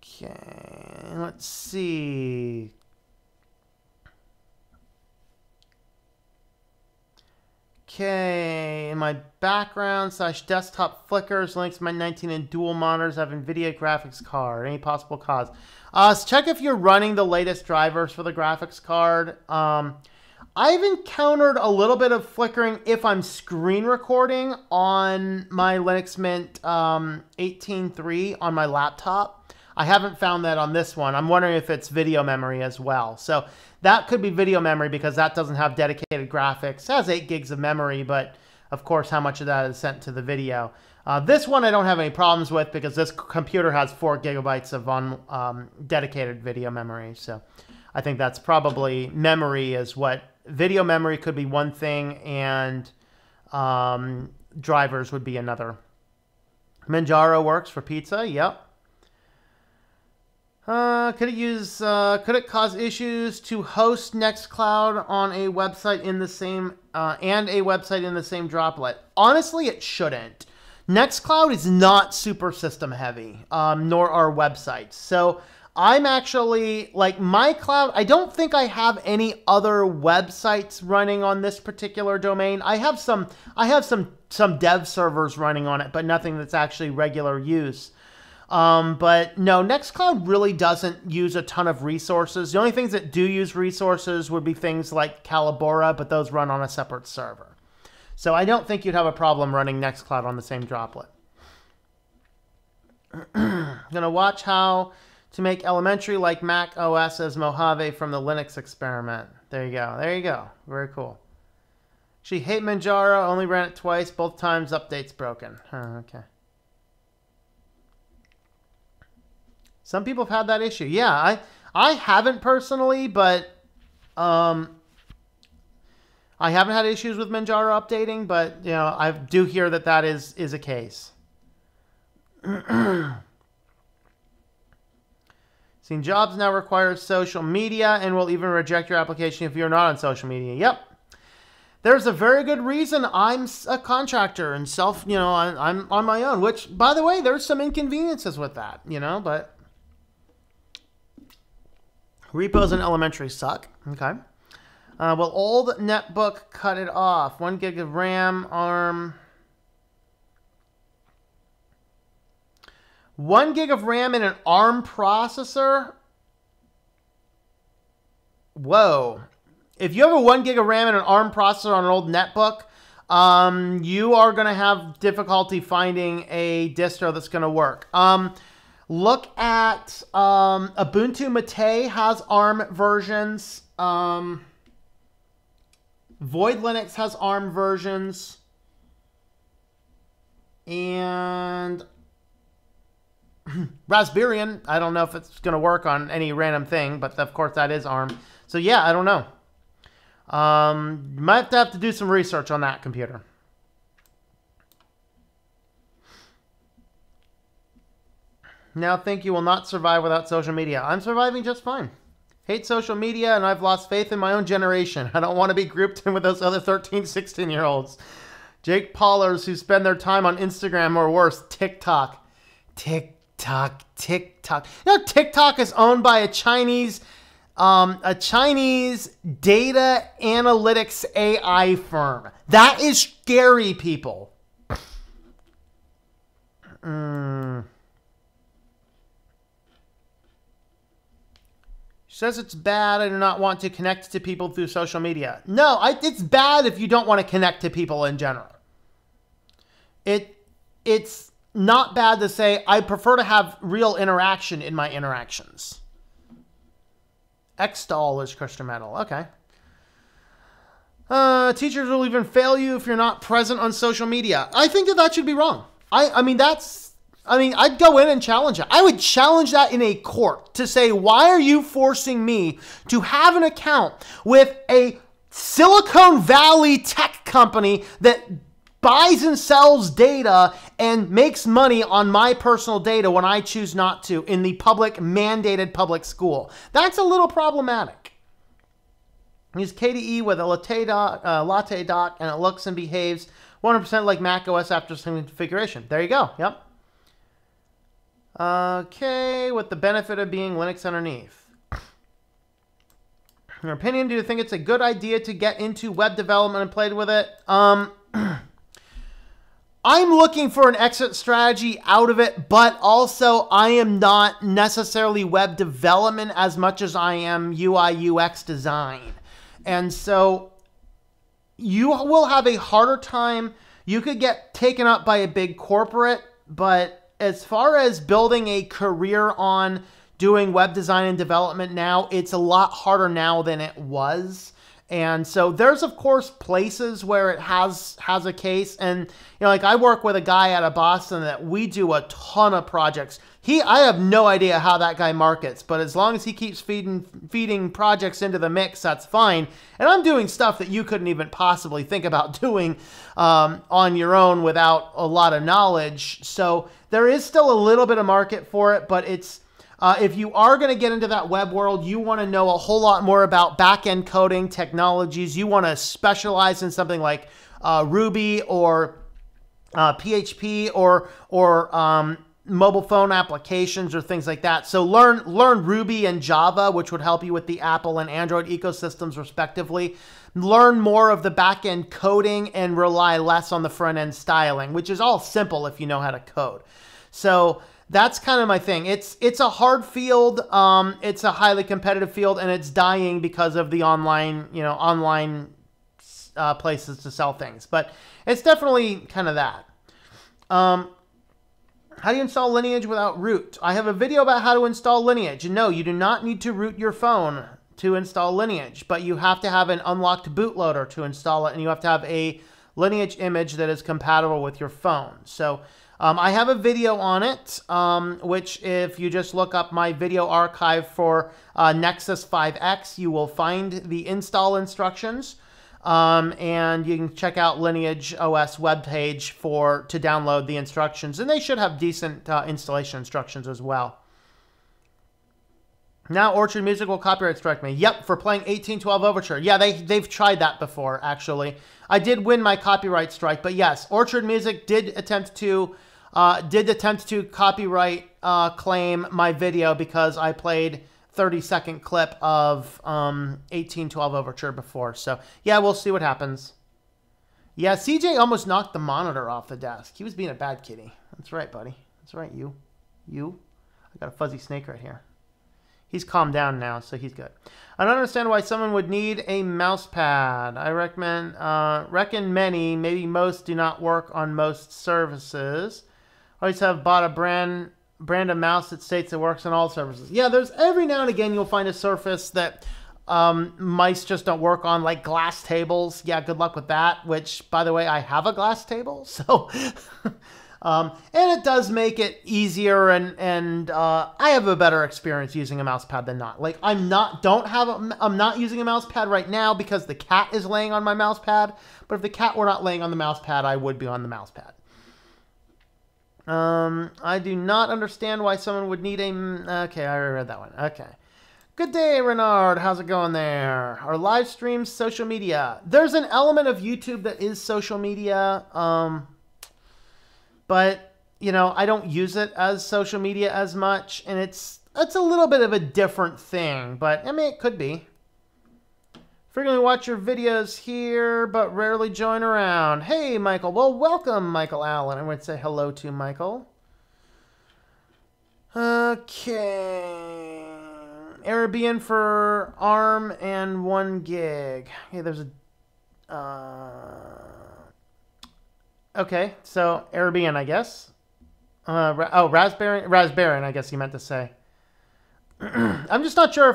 Okay, let's see. Okay, in my background / desktop flickers, Linux Mint 19 and dual monitors have NVIDIA graphics card. Any possible cause? So check if you're running the latest drivers for the graphics card. I've encountered a little bit of flickering if I'm screen recording on my Linux Mint 18.3 on my laptop. I haven't found that on this one. I'm wondering if it's video memory as well. So that could be video memory because that doesn't have dedicated graphics. It has 8 gigs of memory, but of course how much of that is sent to the video. This one I don't have any problems with because this computer has 4 gigabytes of dedicated video memory. So I think that's probably memory is what... Video memory could be one thing, and drivers would be another. Manjaro works for pizza. Yep. Could it cause issues to host NextCloud on a website in the same and a website in the same droplet? Honestly, it shouldn't. NextCloud is not super system heavy, nor are websites. So I'm actually, like, my cloud, I don't think I have any other websites running on this particular domain. I have some dev servers running on it, but nothing that's actually regular use. But no, NextCloud really doesn't use a ton of resources. The only things that do use resources would be things like Calibora, but those run on a separate server. So I don't think you'd have a problem running NextCloud on the same droplet. I'm going to watch how to make elementary like Mac OS as Mojave from the Linux experiment. There you go. There you go. Very cool. She hate Manjaro. Only ran it twice. Both times updates broken. Okay. Some people have had that issue. Yeah, I haven't personally, but I I haven't had issues with Manjaro updating, but you know, I do hear that that is a case. Seen jobs now require social media and will even reject your application if you're not on social media. Yep. There's a very good reason I'm a contractor and you know, I'm on my own, which, by the way, there's some inconveniences with that, you know, but repos in elementary suck. Okay. Will old netbook cut it off? 1 gig of RAM, ARM. 1 gig of RAM in an ARM processor? Whoa. If you have a 1 gig of RAM and an ARM processor on an old netbook, you are going to have difficulty finding a distro that's going to work. Look at Ubuntu Mate has ARM versions. Void Linux has ARM versions. And Raspberry, I don't know if it's going to work on any random thing, but of course that is ARM. So yeah, I don't know. Might have to do some research on that computer. Now think you will not survive without social media. I'm surviving just fine. Hate social media and I've lost faith in my own generation. I don't want to be grouped in with those other 13, 16-year-olds. Jake Paulers who spend their time on Instagram or worse, TikTok. TikTok. You know, TikTok is owned by a Chinese data analytics AI firm. That is scary, people. She says it's bad. I do not want to connect to people through social media. No, it's bad if you don't want to connect to people in general. It's not bad to say, I prefer to have real interaction in my interactions. Xstall is crystal metal. Okay. Teachers will even fail you if you're not present on social media. I think that should be wrong. I mean, I'd go in and challenge it. I would challenge that in a court to say, why are you forcing me to have an account with a Silicon Valley tech company that buys and sells data and makes money on my personal data when I choose not to in the mandated public school? That's a little problematic. Use KDE with a latte dock and it looks and behaves 100% like macOS after some configuration. There you go. Yep. Okay, with the benefit of being Linux underneath. In your opinion, do you think it's a good idea to get into web development and play with it? I'm looking for an exit strategy out of it, but also I am not necessarily web development as much as I am UI UX design. And so you will have a harder time. You could get taken up by a big corporate, but as far as building a career on doing web design and development now, it's a lot harder now than it was. And so there's, of course, places where it has a case. And, you know, like I work with a guy out of Boston that we do a ton of projects. I have no idea how that guy markets, but as long as he keeps feeding projects into the mix, that's fine. And I'm doing stuff that you couldn't even possibly think about doing on your own without a lot of knowledge. So there is still a little bit of market for it, but it's if you are going to get into that web world, you want to know a whole lot more about back-end coding technologies. You want to specialize in something like Ruby or PHP or mobile phone applications or things like that. So learn Ruby and Java, which would help you with the Apple and Android ecosystems respectively. Learn more of the back-end coding and rely less on the front-end styling, which is all simple if you know how to code. So that's kind of my thing. It's a hard field. It's a highly competitive field, and it's dying because of the online places to sell things. But it's definitely kind of that. How do you install Lineage without root? I have a video about how to install Lineage. And no, you do not need to root your phone to install Lineage, but you have to have an unlocked bootloader to install it, and you have to have a Lineage image that is compatible with your phone. So I have a video on it, which if you just look up my video archive for Nexus 5X, you will find the install instructions. And you can check out Lineage OS webpage to download the instructions. And they should have decent installation instructions as well. Now Orchard Music will copyright strike me. Yep, for playing 1812 Overture. Yeah, they've tried that before, actually. I did win my copyright strike, but yes, Orchard Music did attempt to copyright claim my video because I played 30-second clip of 1812 Overture before. So yeah, we'll see what happens. Yeah, CJ almost knocked the monitor off the desk. He was being a bad kitty. That's right, buddy. That's right, you. I got a fuzzy snake right here. He's calmed down now, so he's good. I don't understand why someone would need a mouse pad. I reckon many, maybe most, do not work on most services. Always have bought a brand of mouse that states it works on all services. Yeah, there's every now and again you'll find a surface that mice just don't work on, like glass tables. Yeah, good luck with that, which, by the way, I have a glass table, so... and it does make it easier, and I have a better experience using a mouse pad than not. Like, I'm not using a mouse pad right now because the cat is laying on my mouse pad, but if the cat were not laying on the mouse pad, I would be on the mouse pad. I do not understand why someone would need a... Okay, I already read that one. Okay. Good day, Renard. How's it going there? Are live streams social media? There's an element of YouTube that is social media, but, you know, I don't use it as social media as much, and it's a little bit of a different thing, but, I mean, it could be. Frequently watch your videos here, but rarely join around. Hey, Michael. Well, welcome, Michael Allen. I'm going to say hello to Michael. Okay. Arabian for ARM and 1 gig. Hey, there's a... Okay, so Arabian, I guess. Raspberry, I guess he meant to say. I'm just not sure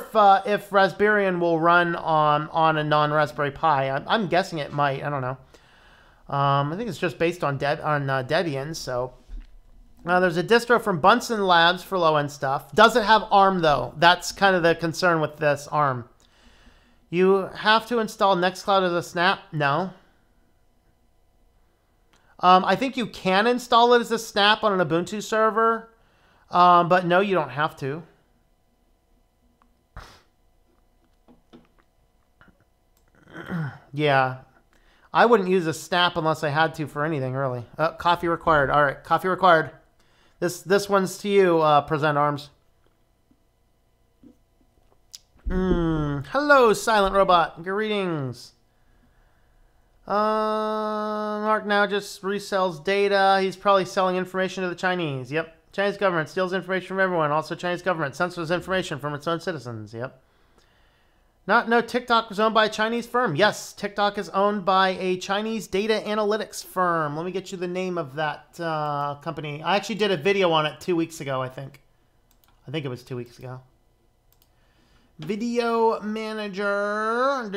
if Raspberry will run on a non-Raspberry Pi. I'm guessing it might. I don't know. I think it's just based on Debian. So there's a distro from Bunsen Labs for low-end stuff. Does it have ARM though? That's kind of the concern with this ARM. You have to install NextCloud as a snap? No. I think you can install it as a snap on an Ubuntu server, but no, you don't have to. Yeah, I wouldn't use a snap unless I had to for anything, really. Coffee required. All right, coffee required. This one's to you, Present Arms. Hello, Silent Robot. Greetings. Mark now just resells data. He's probably selling information to the Chinese. Yep. Chinese government steals information from everyone. Also, Chinese government censors information from its own citizens. Yep. No, TikTok was owned by a Chinese firm. Yes, TikTok is owned by a Chinese data analytics firm. Let me get you the name of that company. I actually did a video on it 2 weeks ago, I think. I think it was 2 weeks ago. Video manager.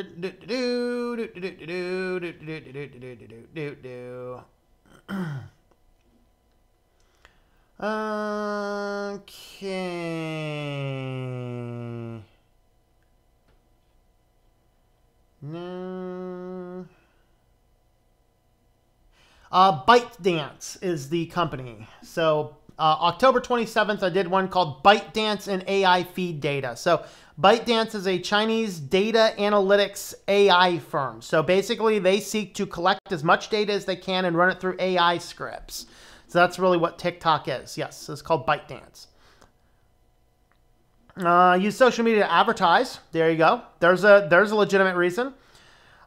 Okay. No. ByteDance is the company. So October 27th, I did one called ByteDance and AI Feed Data. So ByteDance is a Chinese data analytics AI firm. So basically, they seek to collect as much data as they can and run it through AI scripts. So that's really what TikTok is. Yes, it's called ByteDance. Use social media to advertise. There you go. There's a legitimate reason.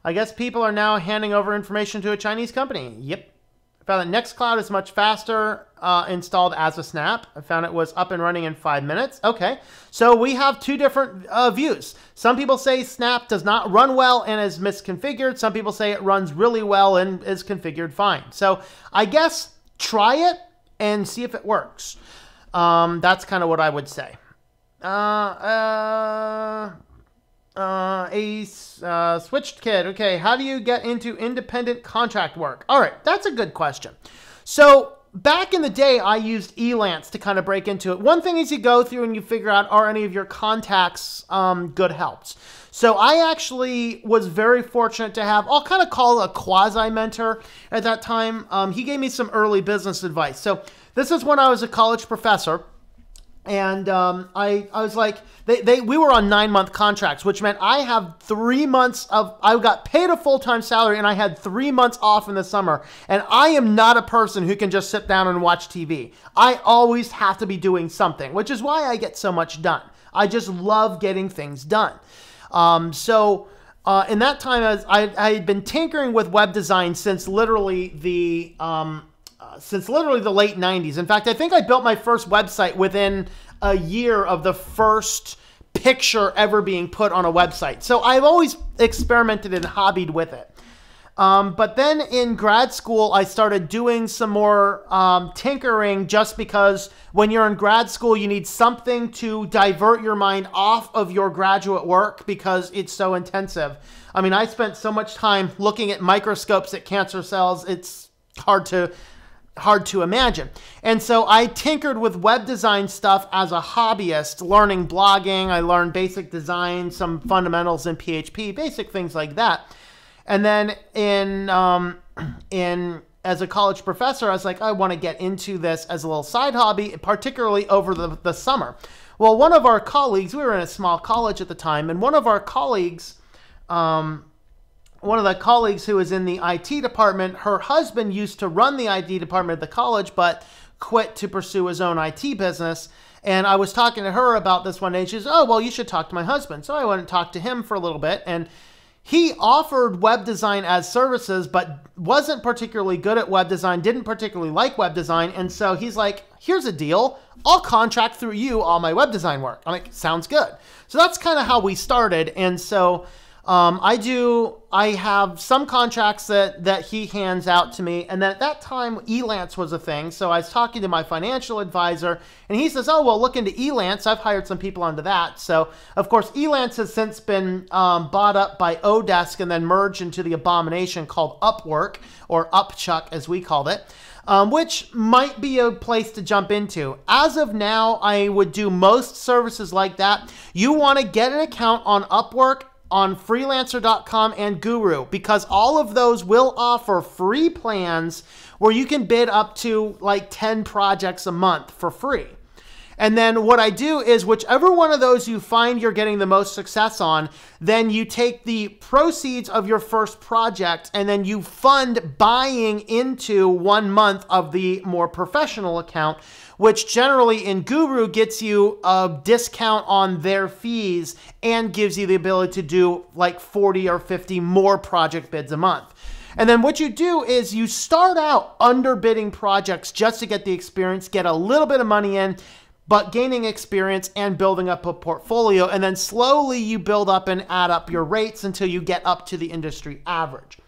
I guess people are now handing over information to a Chinese company. Yep. I found that NextCloud is much faster installed as a snap. I found it was up and running in 5 minutes. Okay, so we have two different views. Some people say Snap does not run well and is misconfigured. Some people say it runs really well and is configured fine. So I guess try it and see if it works. That's kind of what I would say. Switched kid. Okay, how do you get into independent contract work? All right, that's a good question. So back in the day, I used Elance to kind of break into it. One thing is you go through and you figure out, are any of your contacts good helps? So I actually was very fortunate to have, I'll kind of call it a quasi-mentor at that time. He gave me some early business advice. So this is when I was a college professor. And I was like, we were on 9-month contracts, which meant I have 3 months I got paid a full-time salary and I had 3 months off in the summer. And I am not a person who can just sit down and watch TV. I always have to be doing something, which is why I get so much done. I just love getting things done. In that time, I had been tinkering with web design since literally the late 90s. In fact, I think I built my first website within a year of the first picture ever being put on a website. So I've always experimented and hobbied with it. But then in grad school, I started doing some more tinkering, just because when you're in grad school, you need something to divert your mind off of your graduate work because it's so intensive. I mean, I spent so much time looking at microscopes at cancer cells, it's hard to imagine. And so I tinkered with web design stuff as a hobbyist, learning blogging. I learned basic design, some fundamentals in PHP, basic things like that. And then as a college professor, I was like, I want to get into this as a little side hobby, particularly over the summer. Well, one of our colleagues, we were in a small college at the time, and one of the colleagues who was in the IT department, her husband used to run the IT department at the college, but quit to pursue his own IT business. And I was talking to her about this one day, and she says, oh, well, you should talk to my husband. So I went and talked to him for a little bit, and he offered web design as services, but wasn't particularly good at web design, didn't particularly like web design. And so he's like, here's a deal. I'll contract through you all my web design work. I'm like, sounds good. So that's kind of how we started. And so I have some contracts that he hands out to me. And then at that time, Elance was a thing. So I was talking to my financial advisor, and he says, oh, well, look into Elance. I've hired some people onto that. So, of course, Elance has since been bought up by Odesk and then merged into the abomination called Upwork, or Upchuck as we called it, which might be a place to jump into. As of now, I would do most services like that. You want to get an account on Upwork, on freelancer.com and Guru, because all of those will offer free plans where you can bid up to like 10 projects a month for free. And then what I do is whichever one of those you find you're getting the most success on, then you take the proceeds of your first project and then you fund buying into 1 month of the more professional account, which generally in Guru gets you a discount on their fees and gives you the ability to do like 40 or 50 more project bids a month. And then what you do is you start out underbidding projects just to get the experience, get a little bit of money in, but gaining experience and building up a portfolio. And then slowly you build up and add up your rates until you get up to the industry average.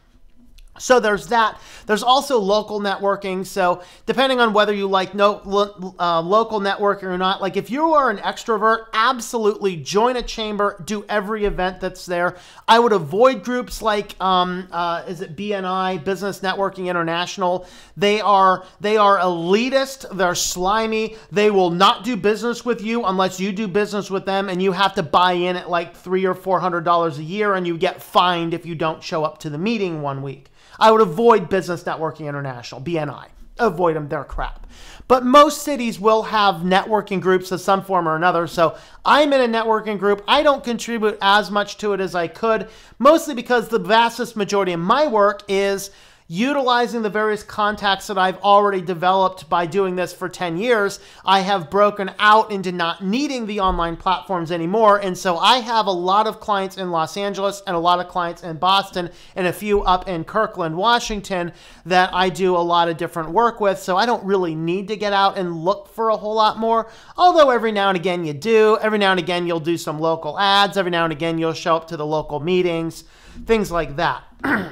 So there's that. There's also local networking. So depending on whether you like local networking or not, like if you are an extrovert, absolutely join a chamber, do every event that's there. I would avoid groups like, is it BNI, Business Networking International? They are elitist. They're slimy. They will not do business with you unless you do business with them, and you have to buy in at like $300 or $400 a year, and you get fined if you don't show up to the meeting 1 week. I would avoid Business Networking International, BNI. Avoid them, they're crap. But most cities will have networking groups of some form or another. So I'm in a networking group. I don't contribute as much to it as I could, mostly because the vastest majority of my work is utilizing the various contacts that I've already developed by doing this for 10 years. I have broken out into not needing the online platforms anymore. And so I have a lot of clients in Los Angeles and a lot of clients in Boston and a few up in Kirkland, Washington that I do a lot of different work with. So I don't really need to get out and look for a whole lot more. Although every now and again you do. Every now and again you'll do some local ads. Every now and again you'll show up to the local meetings, things like that.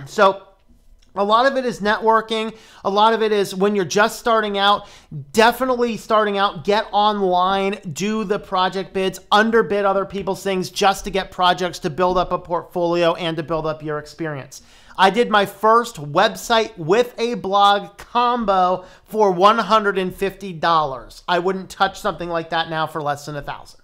So a lot of it is networking. A lot of it is when you're just starting out, definitely starting out, get online, do the project bids, underbid other people's things just to get projects to build up a portfolio and to build up your experience. I did my first website with a blog combo for $150. I wouldn't touch something like that now for less than $1,000.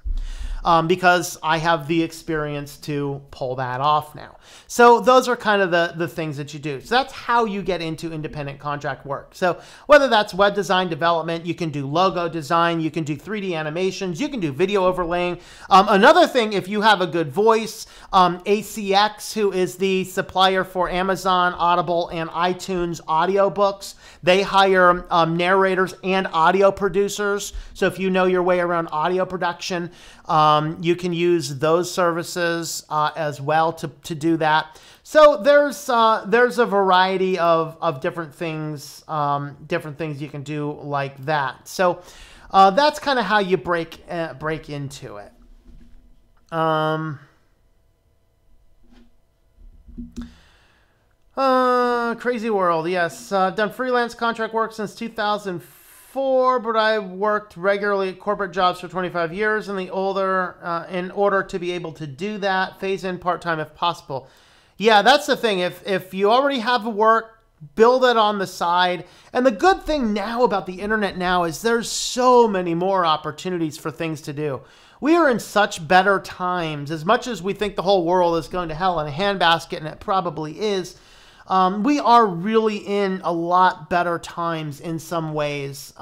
Because I have the experience to pull that off now. So those are kind of the things that you do. So that's how you get into independent contract work. So whether that's web design development, you can do logo design, you can do 3D animations, you can do video overlaying. Another thing, if you have a good voice, ACX, who is the supplier for Amazon, Audible, and iTunes audiobooks, they hire narrators and audio producers. So if you know your way around audio production, you can use those services as well to do that. So there's a variety of different things you can do like that. So that's kind of how you break into it. Crazy world, yes. I've done freelance contract work since 2004, but I worked regularly at corporate jobs for 25 years. In order to be able to do that, phase in part-time if possible. Yeah, that's the thing. If you already have work, build it on the side. And the good thing now about the internet now is there's so many more opportunities for things to do. We are in such better times. As much as we think the whole world is going to hell in a handbasket, and it probably is, we are really in a lot better times in some ways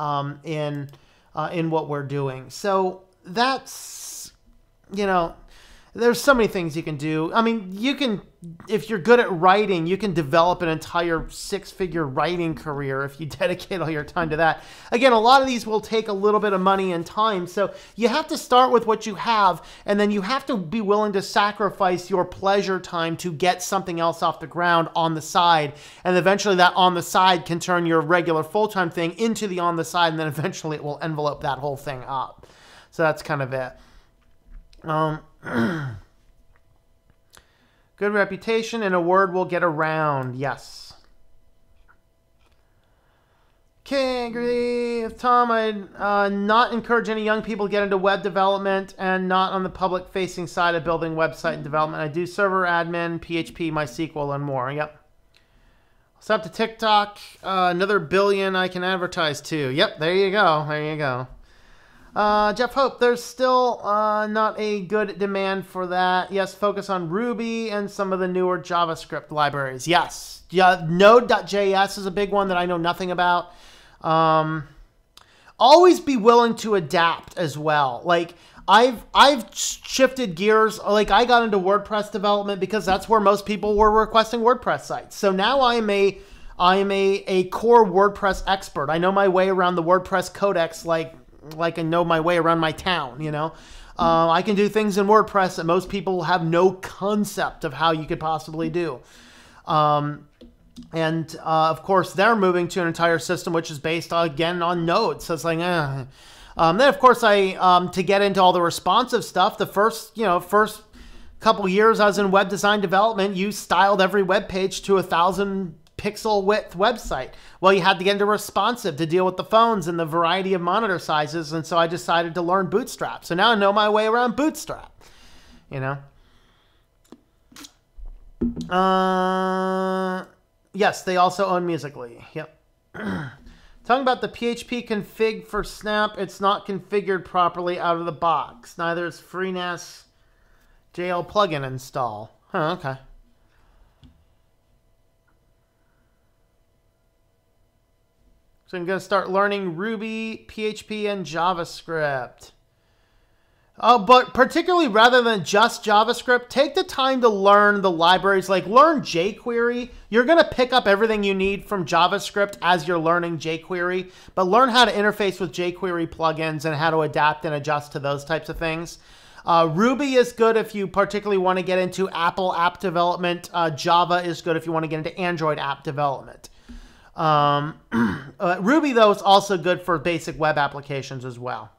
in what we're doing. So that's, there's so many things you can do. I mean, you can, if you're good at writing, you can develop an entire 6-figure writing career if you dedicate all your time to that. Again, a lot of these will take a little bit of money and time. So you have to start with what you have, and then you have to be willing to sacrifice your pleasure time to get something else off the ground on the side. And eventually that on the side can turn your regular full-time thing into the on the side, and then eventually it will envelope that whole thing up. So that's kind of it. Good reputation and a word will get around. Yes. Okay, agree with Tom. I'd not encourage any young people to get into web development and not on the public-facing side of building website and development. I do server admin, PHP, MySQL, and more. Yep. What's up to TikTok? Another billion I can advertise to. Yep, there you go. There you go. Jeff Hope, there's still not a good demand for that. Yes, focus on Ruby and some of the newer JavaScript libraries. Yes. Yeah, Node.js is a big one that I know nothing about. Always be willing to adapt as well. Like, I've shifted gears. Like, I got into WordPress development because that's where most people were requesting WordPress sites. So now I am a core WordPress expert. I know my way around the WordPress codex like I know my way around my town, I can do things in WordPress that most people have no concept of how you could possibly do. Of course, they're moving to an entire system which is based, again, on Node. So it's like, Then, of course, to get into all the responsive stuff, the first couple years I was in web design development, you styled every web page to 1,000 pixel width website. Well, you had to get into responsive to deal with the phones and the variety of monitor sizes, and so I decided to learn Bootstrap. So now I know my way around Bootstrap, Yes, they also own Musical.ly. Yep. Talking about the PHP config for Snap, it's not configured properly out of the box. Neither is FreeNAS JL plugin install. Huh, okay. So I'm going to start learning Ruby, PHP, and JavaScript. But particularly rather than just JavaScript, take the time to learn the libraries. Like, learn jQuery. You're going to pick up everything you need from JavaScript as you're learning jQuery. But learn how to interface with jQuery plugins and how to adapt and adjust to those types of things. Ruby is good if you particularly want to get into Apple app development. Java is good if you want to get into Android app development. Ruby, though, is also good for basic web applications as well.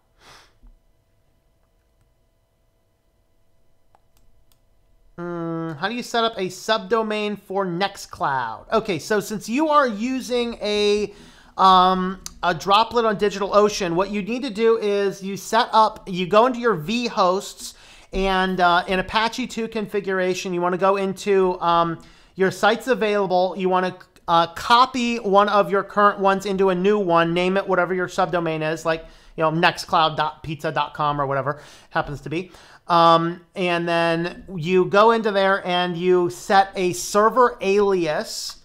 How do you set up a subdomain for NextCloud? Okay, so since you are using a droplet on DigitalOcean, what you need to do is you go into your vhosts, and in Apache 2 configuration, you want to go into your site's available. You want to copy one of your current ones into a new one, name it whatever your subdomain is, like, nextcloud.pizza.com or whatever happens to be. And then you go into there and you set a server alias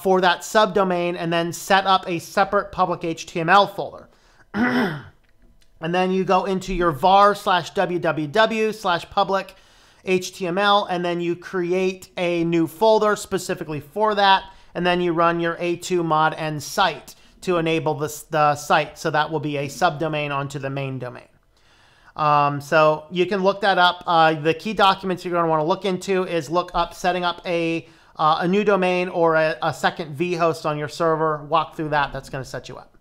for that subdomain, and then set up a separate public HTML folder. And then you go into your var/www/public HTML, and then you create a new folder specifically for that, and then you run your a2 mod and site to enable the site, so that will be a subdomain onto the main domain. So you can look that up. The key documents you're going to want to look into is look up setting up a new domain or a second vhost on your server. Walk through that. That's going to set you up.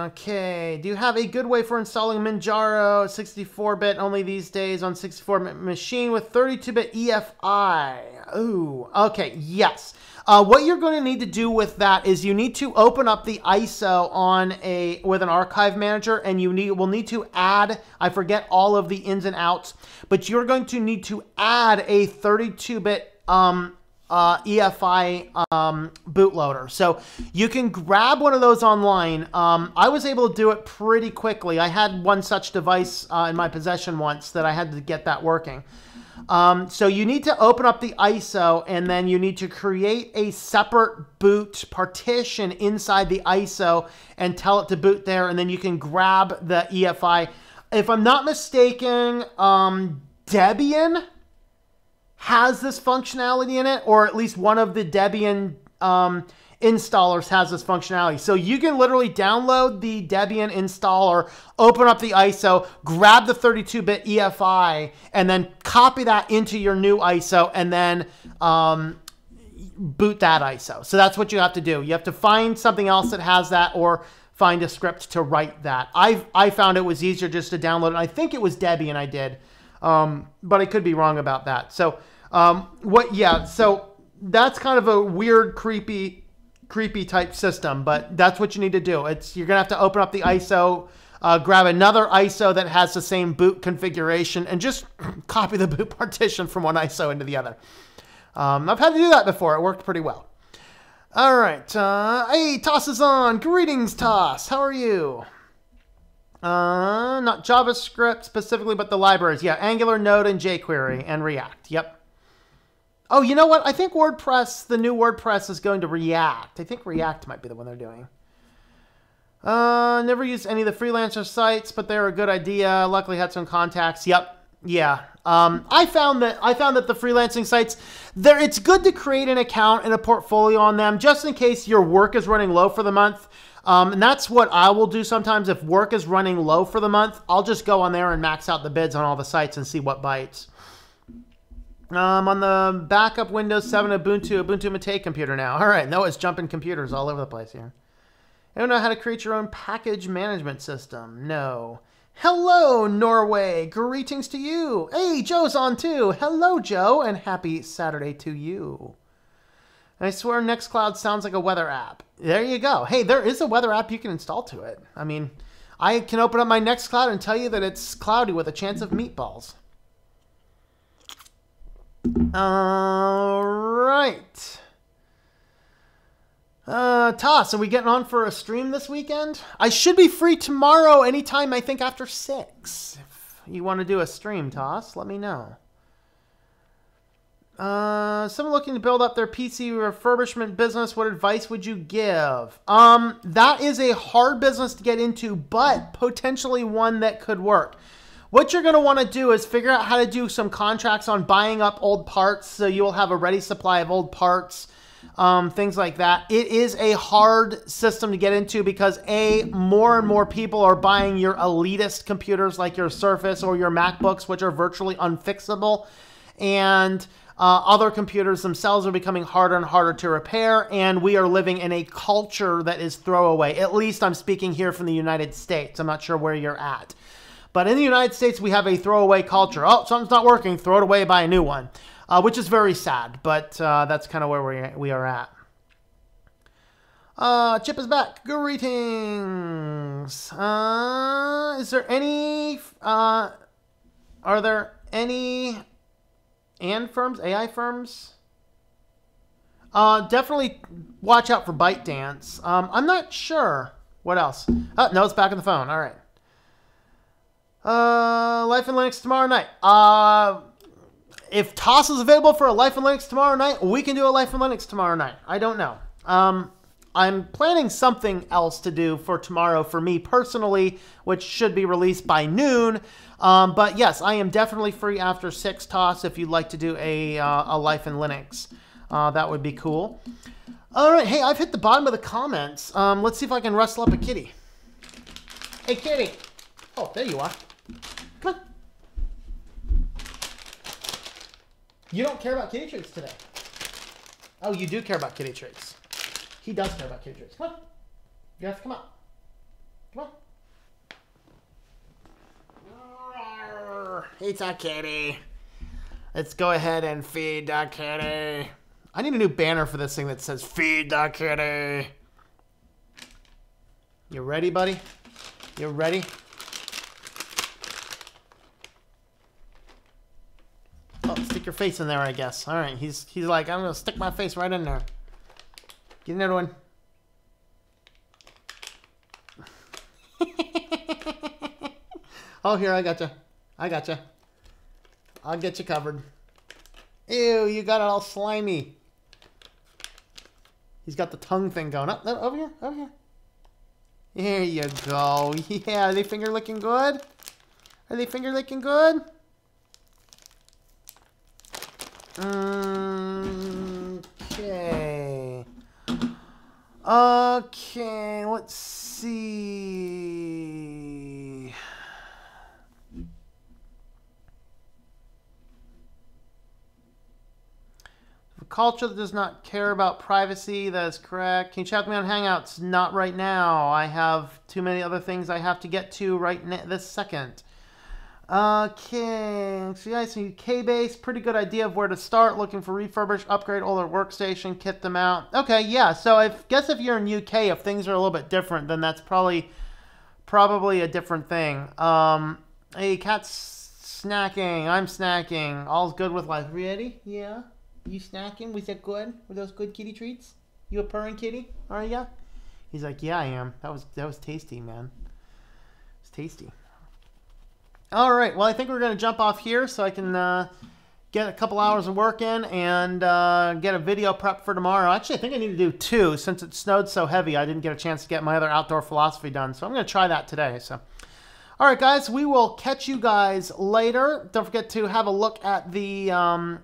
Okay. Do you have a good way for installing Manjaro 64-bit only these days on 64-bit machine with 32-bit EFI? Ooh. Okay. Yes. What you're going to need to do with that is you need to open up the ISO with an archive manager, and will need to add, I forget all of the ins and outs, but you're going to need to add a 32-bit EFI bootloader. So you can grab one of those online. I was able to do it pretty quickly. I had one such device in my possession once that I had to get that working. So you need to open up the ISO, and then you need to create a separate boot partition inside the ISO and tell it to boot there, and then you can grab the EFI. If I'm not mistaken, Debian has this functionality in it, or at least one of the Debian installers has this functionality. So you can literally download the Debian installer, open up the ISO, grab the 32-bit EFI, and then copy that into your new ISO, and then boot that ISO. So that's what you have to do. You have to find something else that has that, or find a script to write that. I found it was easier just to download it. I think it was Debian I did, but I could be wrong about that. So so that's kind of a weird, creepy type system, but that's what you need to do. You're gonna have to open up the ISO, grab another ISO that has the same boot configuration, and just copy the boot partition from one ISO into the other. I've had to do that before. It worked pretty well. All right. Hey, Toss is on. Greetings, Toss. How are you? Not JavaScript specifically, but the libraries. Yeah, Angular, Node, and jQuery, and React. Yep. Oh, you know what? I think WordPress, the new WordPress, is going to React. I think React might be the one they're doing. Never used any of the freelancer sites, but they're a good idea. Luckily had some contacts. Yep. Yeah. I found that the freelancing sites, it's good to create an account and a portfolio on them just in case your work is running low for the month. And that's what I will do sometimes. If work is running low for the month, I'll just go on there and max out the bids on all the sites and see what bites. On the backup Windows 7 Ubuntu Mate computer now. All right, Noah's jumping computers all over the place here. I don't know how to create your own package management system. No. Hello, Norway. Greetings to you. Hey, Joe's on too. Hello, Joe, and happy Saturday to you. I swear NextCloud sounds like a weather app. There you go. Hey, there is a weather app you can install to it. I mean, I can open up my NextCloud and tell you that it's cloudy with a chance of meatballs. All right. Toss, are we getting on for a stream this weekend? I should be free tomorrow anytime, I think after 6. If you want to do a stream, Toss, let me know. Someone looking to build up their PC refurbishment business, what advice would you give? That is a hard business to get into, but potentially one that could work. What you're going to want to do is figure out how to do some contracts on buying up old parts so you'll have a ready supply of old parts, things like that. It is a hard system to get into because more and more people are buying your elitist computers like your Surface or your MacBooks, which are virtually unfixable, and other computers themselves are becoming harder and harder to repair, and we are living in a culture that is throwaway. At least I'm speaking here from the United States. I'm not sure where you're at. But in the United States, we have a throwaway culture. Oh, something's not working, throw it away, buy a new one, which is very sad, but that's kind of where we are at. Chip is back. Greetings. Is there any... are there any And firms, AI firms. Definitely watch out for ByteDance. I'm not sure. What else? Oh, no, it's back on the phone. All right. Life in Linux tomorrow night. If Toss is available for a Life in Linux tomorrow night, we can do a Life in Linux tomorrow night. I don't know. I'm planning something else to do for tomorrow for me personally, which should be released by noon. But yes, I am definitely free after 6 Toss if you'd like to do a Life in Linux. That would be cool. All right, hey, I've hit the bottom of the comments. Let's see if I can rustle up a kitty. Hey, kitty. Oh, there you are. Come on. You don't care about kitty treats today. Oh, you do care about kitty treats. He does care about kitty treats. Come on. You have to come out. Come on. It's a kitty. Let's go ahead and feed the kitty. I need a new banner for this thing that says, feed the kitty. You ready, buddy? You ready? Oh, stick your face in there, I guess. All right, he's like, I'm going to stick my face right in there. Get another one. Oh, here, I got you. I got you. I'll get you covered. Ew, you got it all slimy. He's got the tongue thing going up. Over here, over here. There you go. Yeah, are they finger licking good? Are they finger licking good? Okay. Okay, let's see. A culture that does not care about privacy, that is correct. Can you chat with me on Hangouts? Not right now. I have too many other things I have to get to right this second. Okay, so you guys see K-Base, pretty good idea of where to start, looking for refurbish, upgrade older workstation, kit them out. Okay, yeah, so I guess if you're in UK, if things are a little bit different, then that's probably a different thing. Hey, cat's snacking, I'm snacking, all's good with life. Ready? Yeah? You snacking? Was that good? Were those good kitty treats? You a purring kitty? Are ya? He's like, yeah, I am. That was tasty, man. It's tasty. All right, well, I think we're going to jump off here so I can get a couple hours of work in and get a video prep for tomorrow. Actually, I think I need to do 2 since it snowed so heavy. I didn't get a chance to get my other outdoor philosophy done, so I'm going to try that today. So, all right, guys, we will catch you guys later. Don't forget to have a look at the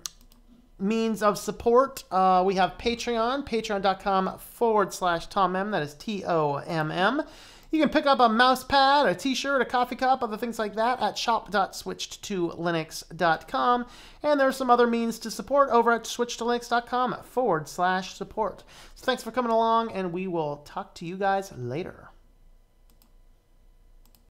means of support. We have Patreon, patreon.com/TomM. That is TOMM. You can pick up a mouse pad, a t-shirt, a coffee cup, other things like that at shop.switchedtolinux.com. And there's some other means to support over at switchedtolinux.com/support. So thanks for coming along, and we will talk to you guys later.